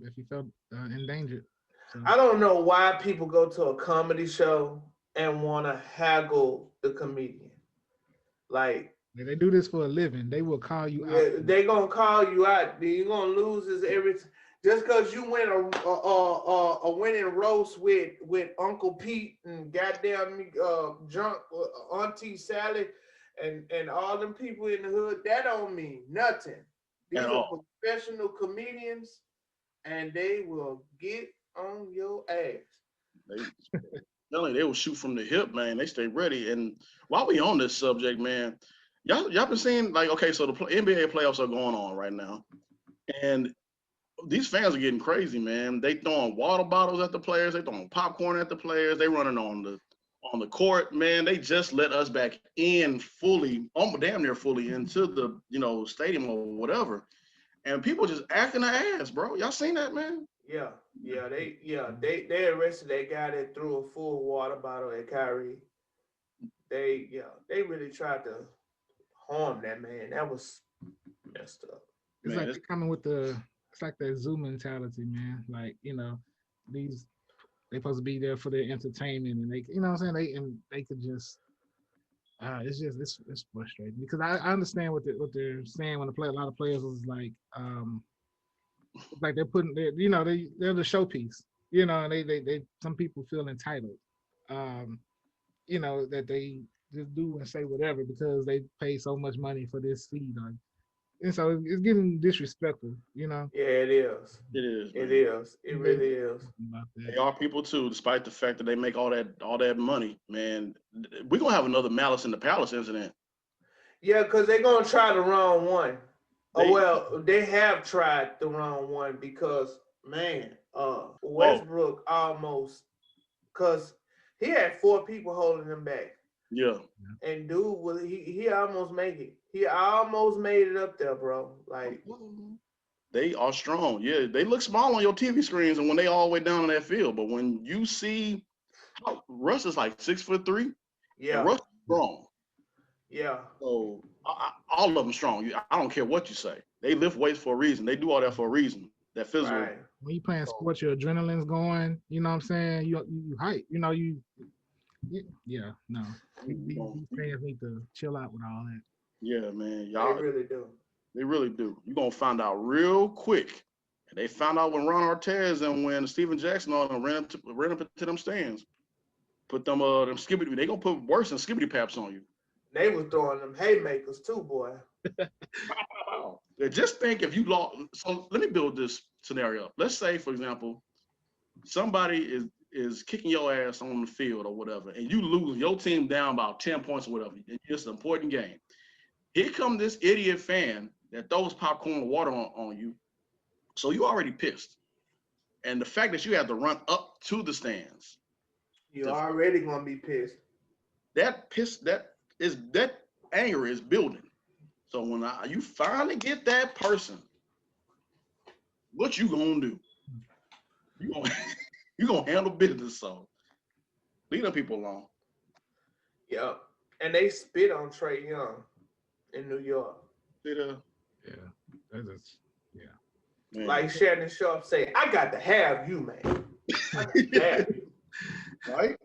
if he felt endangered. So. I don't know why people go to a comedy show and want to haggle the comedian. They do this for a living. They will call you out. They gonna call you out. You're gonna lose this everything. Just because you win a winning roast with Uncle Pete and goddamn drunk Auntie Sally and all them people in the hood, that don't mean nothing. These are professional comedians, and they will get on your ass. They will shoot from the hip, man. They stay ready. And while we on this subject, man, y'all been seeing so the NBA playoffs are going on right now, and these fans are getting crazy, man. They throwing water bottles at the players. They throwing popcorn at the players. They running on the court, man. They just let us back in fully, damn near fully into the stadium or whatever, and people just acting their ass, bro. Y'all seen that, man? Yeah. They arrested that guy that threw a full water bottle at Kyrie. they really tried to harm that man. That was messed up. It's Man, like they're coming with it's like that zoo mentality, man. Like, these they supposed to be there for their entertainment, and they, what I'm saying, they could just, it's just it's frustrating because I understand what they're saying when a lot of players is like, it's like they're putting they're the showpiece, and they some people feel entitled, um, that they just do and say whatever because they pay so much money for this seed, and so it's getting disrespectful, Yeah, it is. it is, It man. is. It really is. about They that. are people too, despite the fact that they make all that money, man. We're gonna have another Malice in the Palace incident. Yeah, because they're gonna try the wrong one. Oh They well, they have tried the wrong one because man, oh Westbrook almost, because he had 4 people holding him back. yeah. And dude was he almost made it. He almost made it up there, bro. Like, They are strong. Yeah, they look small on your TV screens and when they all the way down in that field. But when you see Russ is like 6'3", and yeah, Russ is strong. yeah, So all of them strong. I don't care what you say. They lift weights for a reason. They do all that for a reason. That physical. right. When you playing sports, your adrenaline's going. You know what I'm saying? You hype. Yeah, no. These fans need to chill out with all that. Yeah, man. They Y'all, really do. they really do. You're gonna find out real quick. And they found out when Ron Artez and when Steven Jackson all them ran up into them stands. Put them skibbity. They gonna put worse than skibbity paps on you. They was throwing them haymakers too, boy. Yeah, just think if you lost. So let me build this scenario. Let's say, for example, somebody is kicking your ass on the field or whatever, and you lose your team down about 10 points or whatever. It's an important game. Here come this idiot fan that throws popcorn water on you. So you already pissed. And the fact that you have to run up to the stands, You already gonna be pissed. that anger is building. So when you finally get that person, what you gonna do? You gonna handle business. So leave them people alone. Yep. And they spit on Trey Young in New York. Yeah, that's just, yeah. Man. Like Shannon Sharp say, I got to have you, man. I got to have you. Right?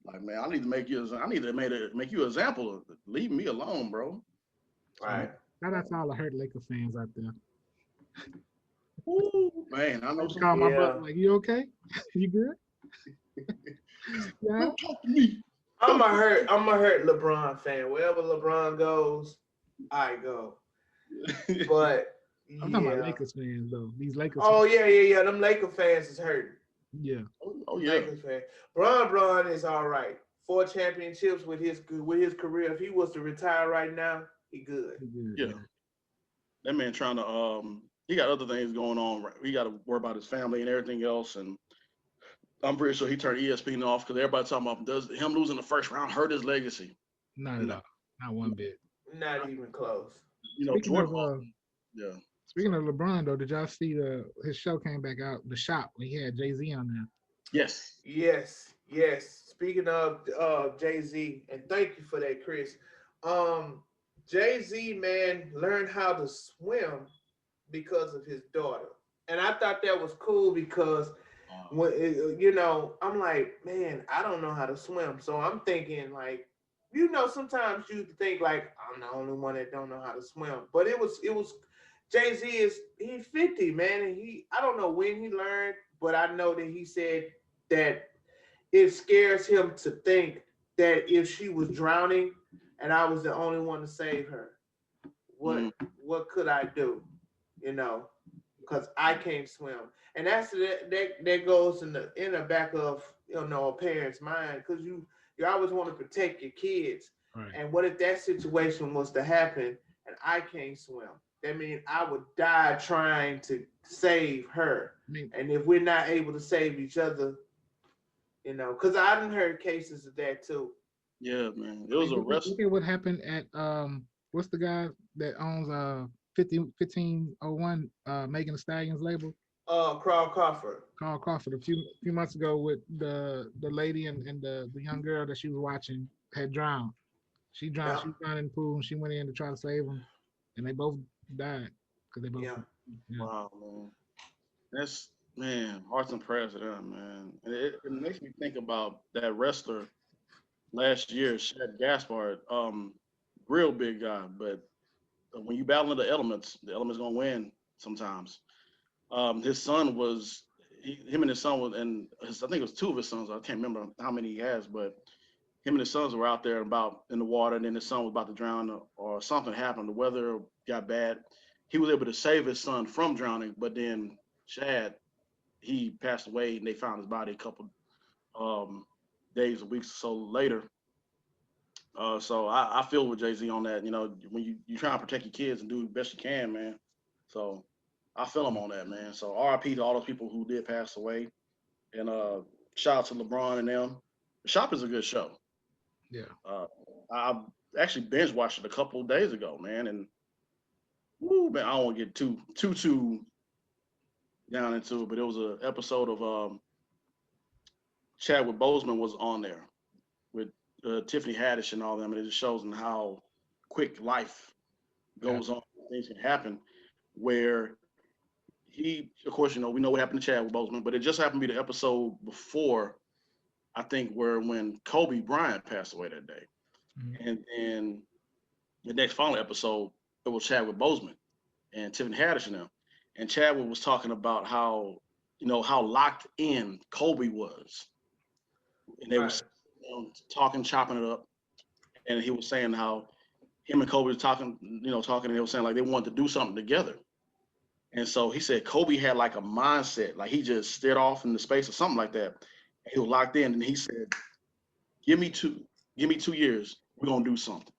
Like, man, I need to make you an example. Leave me alone, bro. Right. Shout out to all the hurt Laker fans out there. Ooh, man, I I know just call my Yeah. brother like, you okay? You good? Yeah. Don't talk to me. I'm a hurt LeBron fan. Wherever LeBron goes, I go. But I'm talking about yeah. Lakers fans though. These Lakers. Oh yeah. Them Laker fans is hurting. Yeah. Oh yeah. Lakers fan. Bron is all right. 4 championships with his career. If he was to retire right now, he good. Yeah. That man trying to he got other things going on. Right? He got to worry about his family and everything else. And I'm pretty sure he turned ESPN off because everybody talking about does him losing the first round hurt his legacy? Not at all. Not one bit. Not even close. You know, Speaking Jordan. of, Yeah. Speaking of LeBron though, did y'all see his show came back out, The Shop, when he had Jay-Z on there? Yes. Yes. Speaking of Jay-Z, and thank you for that, Chris. Jay-Z, man, learned how to swim because of his daughter. And I thought that was cool because when I'm like, man, I don't know how to swim. So I'm thinking like, sometimes you think like I'm the only one that don't know how to swim. But it was Jay-Z he's 50, man, and I don't know when he learned, but I know that he said that it scares him to think that if she was drowning and I was the only one to save her, what could I do? Because I can't swim. And that goes in the back of a parent's mind, because you always want to protect your kids. Right. And what if that situation was to happen and I can't swim? That means I would die trying to save her. And if we're not able to save each other, because I done heard cases of that too. Yeah, man. It was a wrestling. Look at what happened at what's the guy that owns 1501 Megan Thee Stallion's label? Carl Crawford. Carl Crawford. A few months ago with the lady and the young girl that she was watching had drowned. She drowned. Yeah, She drowned in the pool, and she went in to try to save him, and they both died because they both. yeah. Yeah. Wow, man. That's man, hearts and prayers to them, man. And it makes me think about that wrestler last year, Shad Gaspard. Real big guy, but when you battle the elements gonna win sometimes. His son was him and his son was, and I think it was two of his sons. I can't remember how many he has, but him and his sons were out there about in the water, and then his son was about to drown, or something happened. The weather got bad. He was able to save his son from drowning, but then Chad, he passed away, and they found his body a couple um, days or weeks or so later. So I feel with Jay Z on that. You know, when you try to protect your kids and do the best you can, man. So I feel him on that, man. So RIP to all those people who did pass away, and shout out to LeBron and them. The Shop is a good show. Yeah. Uh, I actually binge watched it a couple of days ago, man, and woo, man, I don't want to get too down into it, but it was an episode of Chadwick Boseman was on there with Tiffany Haddish and all them, and it just shows them how quick life Yeah. goes on. Things can happen where he, of course, you know, we know what happened to Chadwick Boseman, but it just happened to be the episode before, I think, where when Kobe Bryant passed away that day, Mhm. and then the next following episode, it was Chadwick Boseman and Tiffany Haddish and them, and Chadwick was talking about how, you know, how locked in Kobe was, and they Right. was, you know, talking, chopping it up, and he was saying how him and Kobe was talking, you know, talking, and they were saying like they wanted to do something together. And so he said Kobe had like a mindset, like he just stared off into space or something like that. And he was locked in, and he said, "Give me two, give me 2 years. We're gonna do something."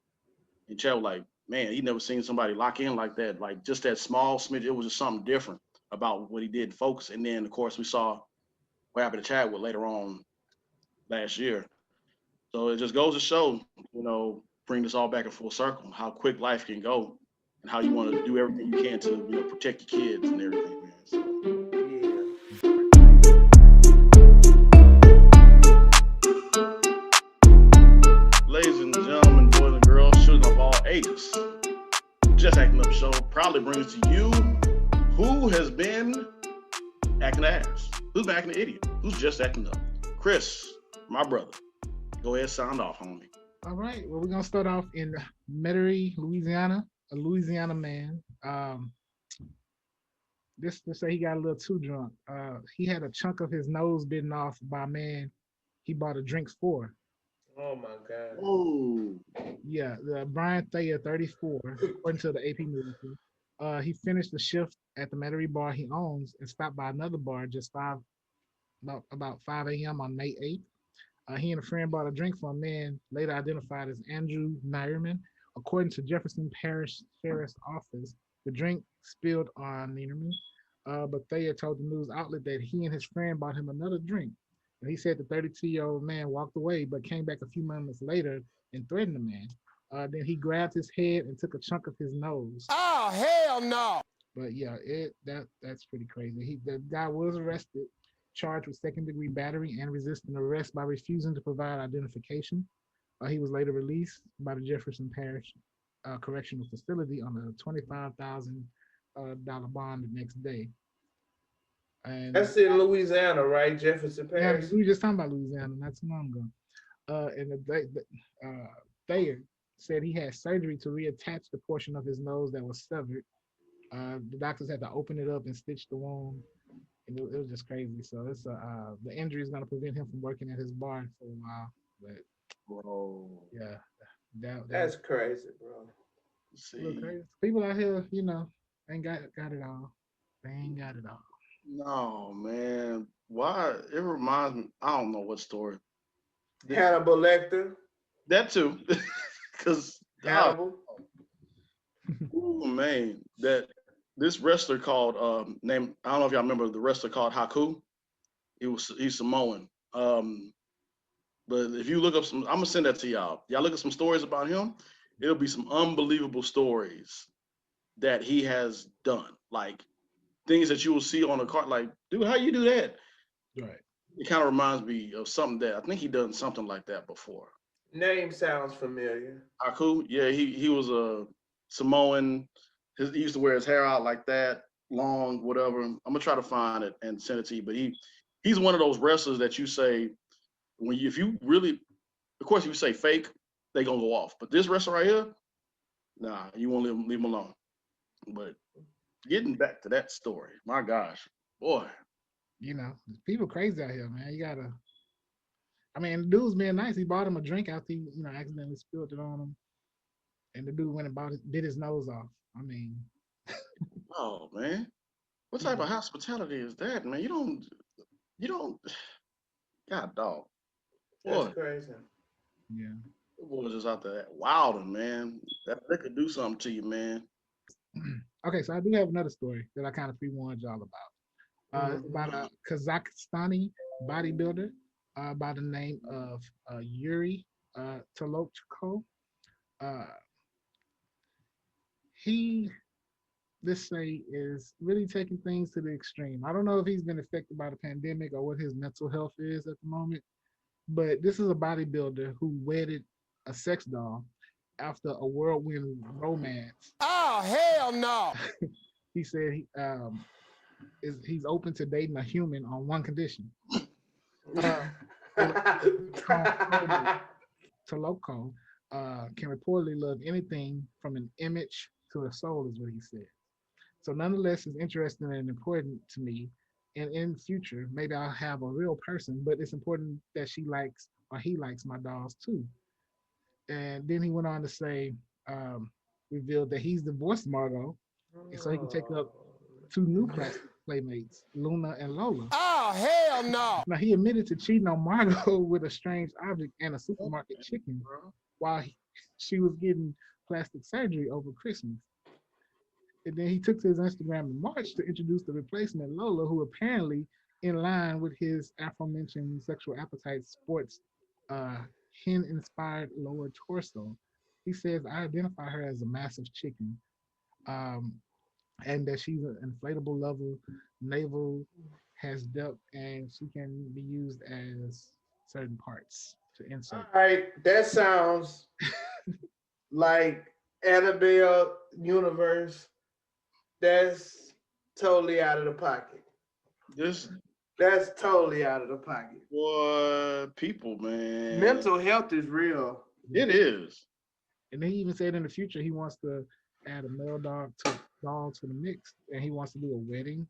And Chad was like, "Man, he never seen somebody lock in like that, like just that small smidge. It was just something different about what he did in Focus." And then, of course, we saw what happened to Chadwick later on last year. So it just goes to show, you know, bring this all back in full circle, how quick life can go, and how you want to do everything you can to, you know, protect your kids and everything, man. So, Yeah. ladies and gentlemen, boys and girls, children of all ages, Just Acting Up Show proudly brings to you who has been acting ass, who's been acting an idiot, who's just acting up. Chris, my brother, go ahead, sound off, homie. All right. Well, we're gonna start off in Metairie, Louisiana. A Louisiana man. This to say he got a little too drunk. He had a chunk of his nose bitten off by a man he bought a drink for. Oh my God. Oh, Yeah, the Brian Thayer, 34, according to the AP News. He finished the shift at the Metairie bar he owns and stopped by another bar just about 5 a.m. on May 8th. He and a friend bought a drink for a man later identified as Andrew Nierman. According to Jefferson Parish Sheriff's Office, the drink spilled on Nierman, but Thayer told the news outlet that he and his friend bought him another drink. And he said the 32-year-old man walked away, but came back a few moments later and threatened the man. Then he grabbed his head and took a chunk of his nose. Oh, hell no. But yeah, that's pretty crazy. The guy was arrested, charged with second-degree battery and resisting arrest by refusing to provide identification. He was later released by the Jefferson Parish Correctional Facility on a $25,000 bond the next day. And That's in Louisiana, right? Jefferson yeah, Parish. we were just talking about Louisiana not too long ago. Thayer said he had surgery to reattach the portion of his nose that was severed. The doctors had to open it up and stitch the wound, and it was just crazy. So it's the injury is going to prevent him from working at his bar for a while. But bro. yeah, that That's crazy, bro. look See, crazy. People out here, ain't got it all. They ain't got it all. no, man. Why? It reminds me. I don't know what story. Hannibal Lecter. That too, because Hannibal. oh man, that this wrestler called name. I don't know if y'all remember the wrestler called Haku. He's Samoan. But if you look up some, I'm gonna send that to y'all. Y'all look at some stories about him. It'll be some unbelievable stories that he has done, like things that you will see on a cart. Like, dude, how you do that? Right. It kind of reminds me of something that I think he done something like that before. Name sounds familiar. Haku, yeah, he was a Samoan. He used to wear his hair out like that, long, whatever. I'm gonna try to find it and send it to you. But he's one of those wrestlers that you say when if you really, of course, if you say fake, they gonna go off. But this wrestler right here, nah, you won't leave him alone. But getting back to that story, my gosh, boy, You know, people crazy out here, man. You gotta. I mean, the dude's being nice. He bought him a drink after he, accidentally spilled it on him, and the dude went and bit his nose off. I mean, oh man, what type of yeah, hospitality is that, man? You don't, God dog, That's boy. crazy. yeah. The boys just out there wilding, man. That could do something to you, man. Okay, so I do have another story that I kind of pre-warned y'all about. It's Hmm. about a Kazakhstani bodybuilder by the name of Yuri Tolochko. Uh, he, let's say, is really taking things to the extreme. I don't know if he's been affected by the pandemic or what his mental health is at the moment, but this is a bodybuilder who wedded a sex doll after a whirlwind romance. Oh, hell no. He said he's open to dating a human on one condition. Uh, Toloko can reportedly love anything from an image to a soul, is what he said. So, nonetheless, it's interesting and important to me. And in the future, maybe I'll have a real person, but it's important that she likes or he likes my dolls too. And then he went on to say, revealed that he's divorced Margot, and so he can take up two new plastic playmates, Luna and Lola. Oh, hell no. Now he admitted to cheating on Margot with a strange object and a supermarket chicken Bro. while she was getting plastic surgery over Christmas. And then he took to his Instagram in March to introduce the replacement Lola, who apparently, in line with his aforementioned sexual appetite, sports uh, hen-inspired lower torso. He says, "I identify her as a massive chicken, um, and that she's an inflatable level navel has depth, and she can be used as certain parts to All insert." right, that sounds like Annabelle universe. That's totally out of the pocket. This That's totally out of the pocket. boy, people, man. Mental health is real. It is. And then he even said in the future he wants to add a male doll to the mix, and he wants to do a wedding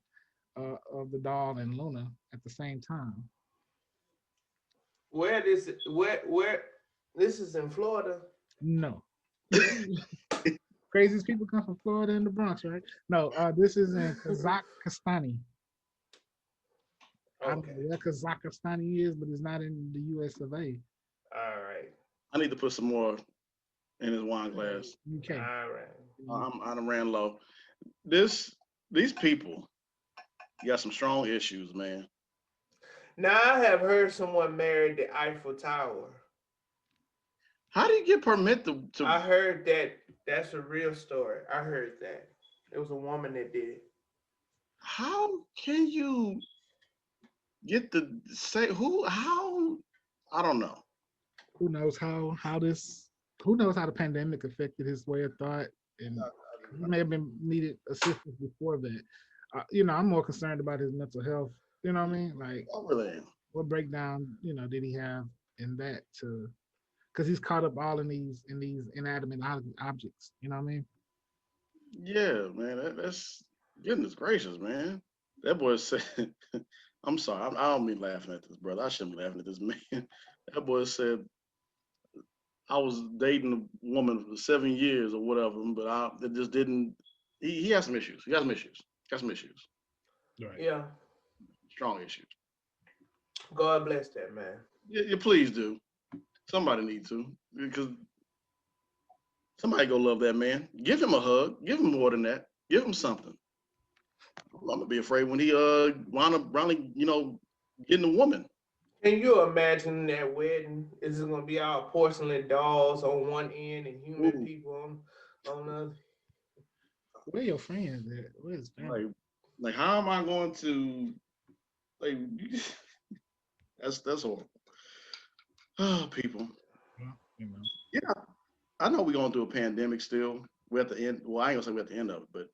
of the doll and Luna at the same time. Where this is in Florida. No, craziest people come from Florida and the Bronx, right? No, this is in Kazakhstani. I don't know Okay. where Kazakhstani is, but it's not in the U.S. of A. All right. I need to put some more in his wine glass. UK. All right. I done ran low. These people got some strong issues, man. Now I have heard someone married the Eiffel Tower. How do you get permit I to heard that that's a real story. I heard that. It was a woman that did it. how can you get the say who how I don't know. Who knows how this? Who knows how the pandemic affected his way of thought, and he may have been needed assistance before that. I'm more concerned about his mental health. You know what I mean? Like, I really am. what breakdown did he have in that to? Because he's caught up all in these inanimate objects. You know what I mean? Yeah, man. That's goodness gracious, man. That boy said, I'm sorry, I don't mean laughing at this, brother. I shouldn't be laughing at this man. That boy said, I was dating a woman for 7 years or whatever, but it just didn't. He has some issues. He got some issues. Got some issues. Right. Yeah. Strong issues. God bless that man. You please do. Somebody need to because somebody go love that man. Give him a hug. Give him more than that. Give him something. I'm gonna be afraid when he wound up running, getting a woman. Can you imagine that wedding? Is it gonna be all porcelain dolls on one end and human Ooh, people on the other? Where your friends at? Where's his family? like how am I going to like? That's horrible. Oh, people. You know. Yeah, I know we're going through a pandemic still. We're at the end. Well, I ain't gonna say we're at the end of it, but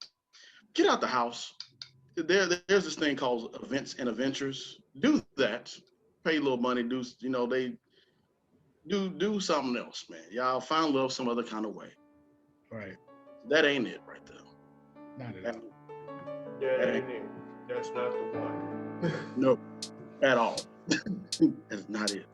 get out the house. There's this thing called events and adventures. Do that. Pay a little money. They do something else, man. Y'all find love some other kind of way. Right. That ain't it right there. Not at That, all. That that ain't ain't it. That's not the one. no at all. That's not it.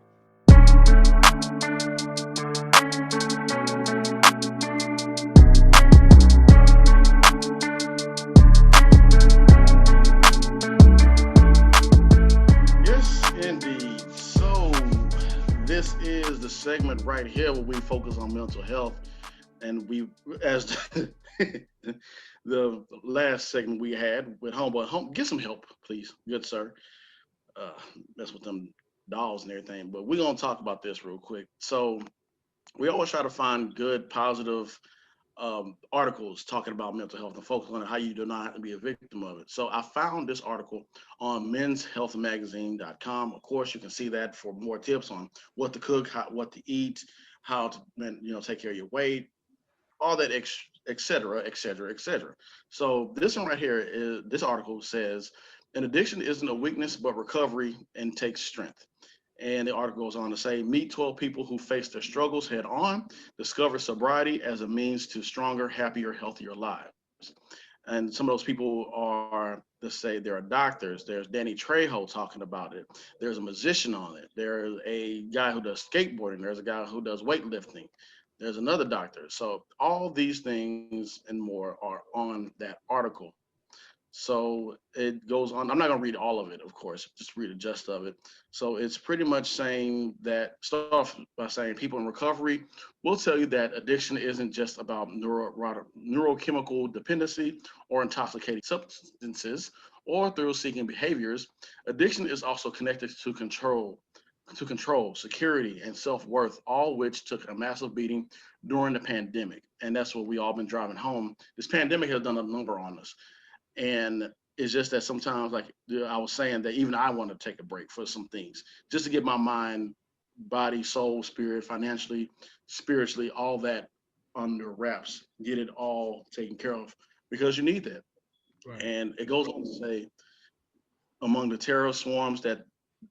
Yes, indeed. So this is the segment right here where we focus on mental health, and we, as the last segment we had with homeboy, get some help, please, good sir. Uh, mess with them dolls and everything, but we're gonna talk about this real quick. So we always try to find good, positive articles talking about mental health and focus on how you do not have to be a victim of it. So I found this article on menshealthmagazine.com. Of course, you can see that for more tips on what to cook, what to eat, how to take care of your weight, all that, et cetera, et cetera, et cetera. So this one right here is this article says an addiction isn't a weakness, but recovery and takes strength. And the article goes on to say, meet 12 people who face their struggles head on, discover sobriety as a means to stronger, happier, healthier lives. And some of those people are, let's say, there are doctors. There's Danny Trejo talking about it. There's a musician on it. There's a guy who does skateboarding. There's a guy who does weightlifting. There's another doctor. So all these things and more are on that article. So it goes on. I'm not going to read all of it, of course, just read the gist of it. So it's pretty much saying that, start off by saying people in recovery will tell you that addiction isn't just about neurochemical dependency or intoxicating substances or thrill seeking behaviors. Addiction is also connected to control, security, and self worth, all which took a massive beating during the pandemic. And that's what we all been driving home. This pandemic has done a number on us. And it's just that sometimes, like I was saying, that even I want to take a break for some things just to get my mind, body, soul, spirit, financially, spiritually, all that under wraps, get it all taken care of because you need that. Right. And it goes on to say, among the terror swarms that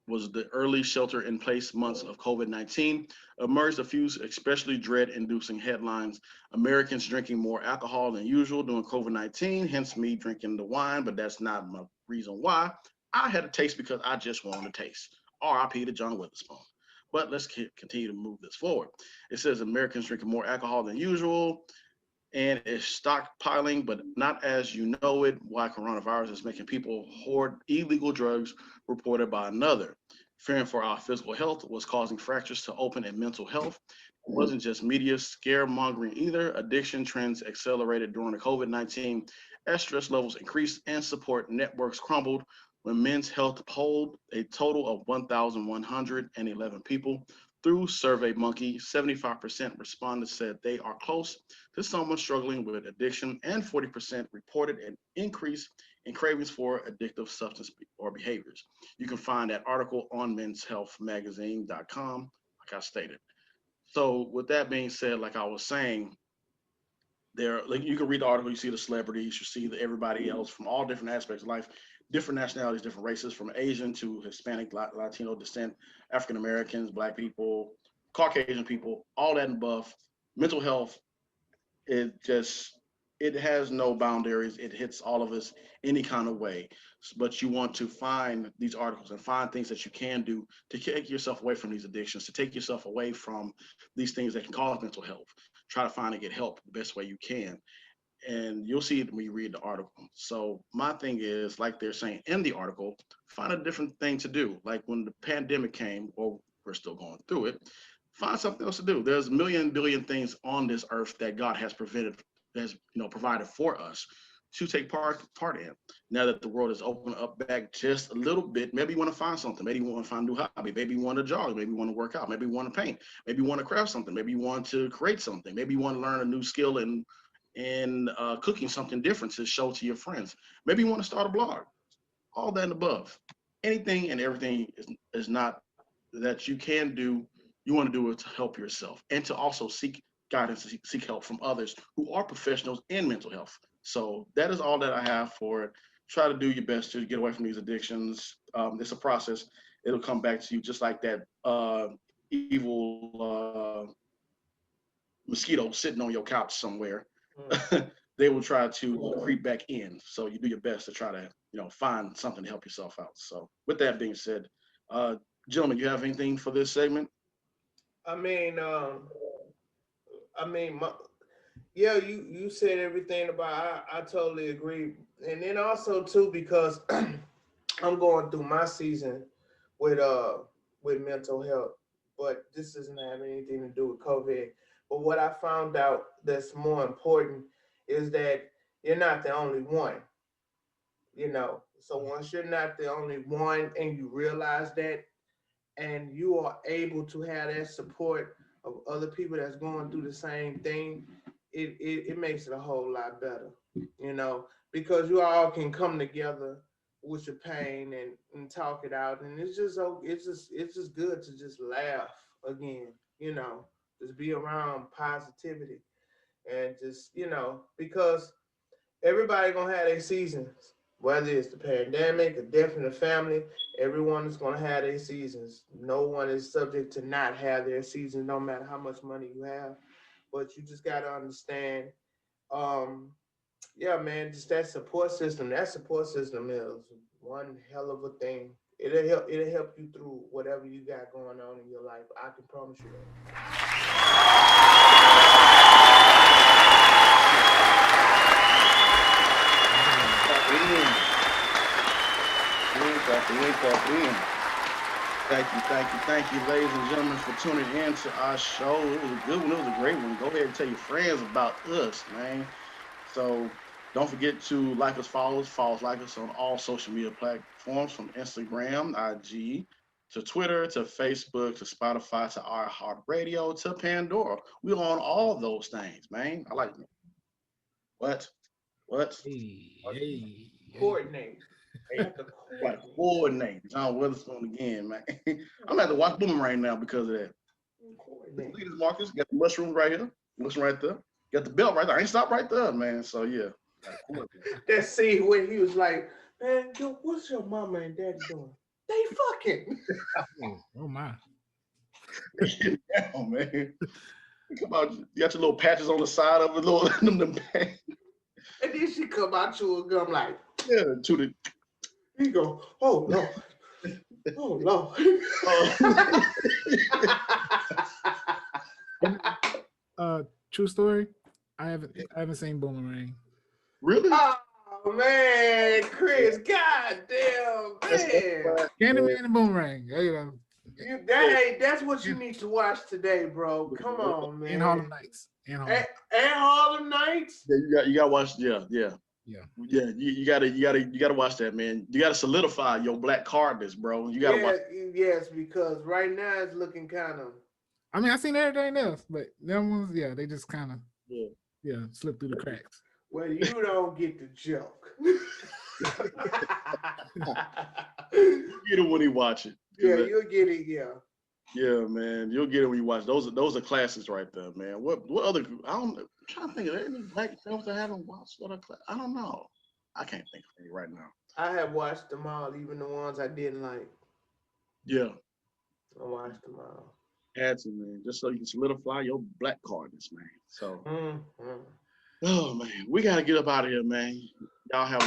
was the early shelter in place months of COVID 19, emerged a few especially dread inducing headlines. Americans drinking more alcohol than usual during COVID 19, hence me drinking the wine, but that's not my reason why. I had a taste because I just wanted to taste. RIP to John Witherspoon. But let's continue to move this forward. It says Americans drinking more alcohol than usual and is stockpiling, but not as you know it, why coronavirus is making people hoard illegal drugs reported by another. Fearing for our physical health was causing fractures to open and mental health. It wasn't just media scaremongering either. Addiction trends accelerated during the COVID-19 as stress levels increased and support networks crumbled. When Men's Health polled a total of 1,111 people through SurveyMonkey, 75% respondents said they are close to someone struggling with addiction, and 40% reported an increase in cravings for addictive substance or behaviors. You can find that article on menshealthmagazine.com, like I stated. So, with that being said, like I was saying, there, like you can read the article, you see the celebrities, you see everybody else from all different aspects of life, different nationalities, different races, from Asian to Hispanic, Latino descent, African Americans, Black people, Caucasian people, all that and above. Mental health, it just, it has no boundaries. It hits all of us any kind of way. But you want to find these articles and find things that you can do to take yourself away from these addictions, to take yourself away from these things that can cause mental health. Try to find and get help the best way you can. And you'll see it when you read the article. So my thing is, like they're saying in the article, find a different thing to do. Like when the pandemic came, or we're still going through it, find something else to do. There's a million billion things on this earth that God has provided for us to take part in. Now that the world is opening up back just a little bit, maybe you want to find something. Maybe you want to find a new hobby. Maybe you want to jog. Maybe you want to work out. Maybe you want to paint. Maybe you want to craft something. Maybe you want to create something. Maybe you want to learn a new skill in cooking something different to show to your friends. Maybe you want to start a blog. All that and above. Anything and everything is not that you can do. you want to do it to help yourself and to also seek guidance, seek help from others who are professionals in mental health. So that is all that I have for it. Try to do your best to get away from these addictions. It's a process. It'll come back to you just like that evil mosquito sitting on your couch somewhere. They will try to creep back in. So you do your best to try to, find something to help yourself out. So with that being said, gentlemen, you have anything for this segment? I mean, yeah, you said everything about. I totally agree, and then also too because I'm going through my season with mental health, but this doesn't have anything to do with COVID. But what I found out that's more important is that you're not the only one. So once you're not the only one, and you realize that, and you are able to have that support of other people that's going through the same thing, it makes it a whole lot better, because you all can come together with your pain and talk it out, and it's just good to just laugh again, just be around positivity, and just because everybody gonna have their seasons, whether it's the pandemic, a death in the family. Everyone is gonna have their seasons. No one is subject to not have their seasons, no matter how much money you have. But you just gotta understand, yeah, man, just that support system. That support system is one hell of a thing. It'll help. It'll help you through whatever you got going on in your life. I can promise you that. Thank you, ladies and gentlemen, for tuning in to our show. It was a good one. It was a great one. Go ahead and tell your friends about us, man. So don't forget to like us, follow us, like us on all social media platforms, from Instagram, IG, to Twitter, to Facebook, to Spotify, to iHeartRadio, to Pandora. We're on all those things, man. I like it. What? Hey. Coordinate. Like coordinate. John Witherspoon again, man. I'm gonna have to watch Boomerang now because of that. Look at this, Marcus. Got the mushrooms right here. Mushroom right there. Got the belt right there. I ain't stopped right there, man. So yeah. That scene where he was like, "Man, what's your mama and daddy doing? They fucking." Oh my. Down, man. Come on, you got your little patches on the side of it, little them. And then she come out to a gum like, Yeah, to the. he go, "Oh Lord, oh Lord." True story. I haven't seen Boomerang. Really? Oh man, Chris, goddamn man. Candyman and Boomerang. That's what you need to watch today, bro. Come on, man. And Harlem Nights. And Harlem Nights. Yeah, you gotta watch. Yeah. You gotta watch that, man. You gotta solidify your black cardness, bro. You gotta watch. Yes, because right now it's looking kind of. I mean, I seen everything else, but them ones, yeah, they just kind of, slip through the cracks. Well, you don't get the joke. You'll get it when you watch it. Yeah, you'll get it. Yeah. Yeah, man, you'll get it when you watch. Those are classics right there, man. What other? I'm trying to think of any black films I haven't watched. I don't know. I can't think of any right now. I have watched them all, even the ones I didn't like. Yeah. I watched them all. Had to, man, just so you can solidify your black cardness, man. So, oh man, we gotta get up out of here, man. Y'all have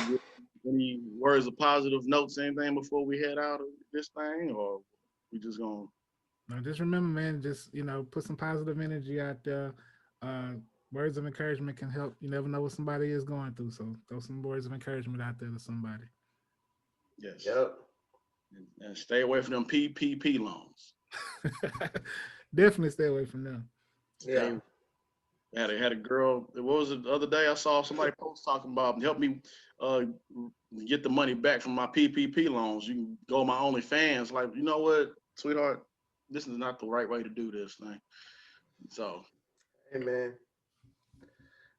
any words of positive notes, anything before we head out of this thing, or we just gonna? Now, just remember, man, just put some positive energy out there. Words of encouragement can help. You never know what somebody is going through, so throw some words of encouragement out there to somebody. Yes. Yep. And stay away from them PPP loans. Definitely stay away from them. Yeah. Had a girl. What was it the other day? I saw somebody post talking about help me get the money back from my PPP loans. You can go on my OnlyFans. Like, you know what, sweetheart, this is not the right way to do this thing. So, hey man,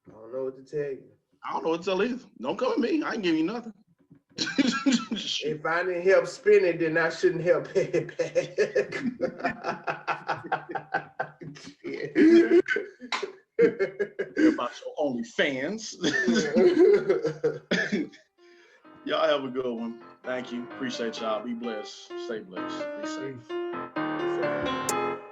I don't know what to tell you. I don't know what to tell either. Don't come at me. I ain't give you nothing. If I didn't help spin it, then I shouldn't help pay it back. fans. Y'all have a good one. Thank you. Appreciate y'all. Be blessed. Stay blessed. Be safe. Peace.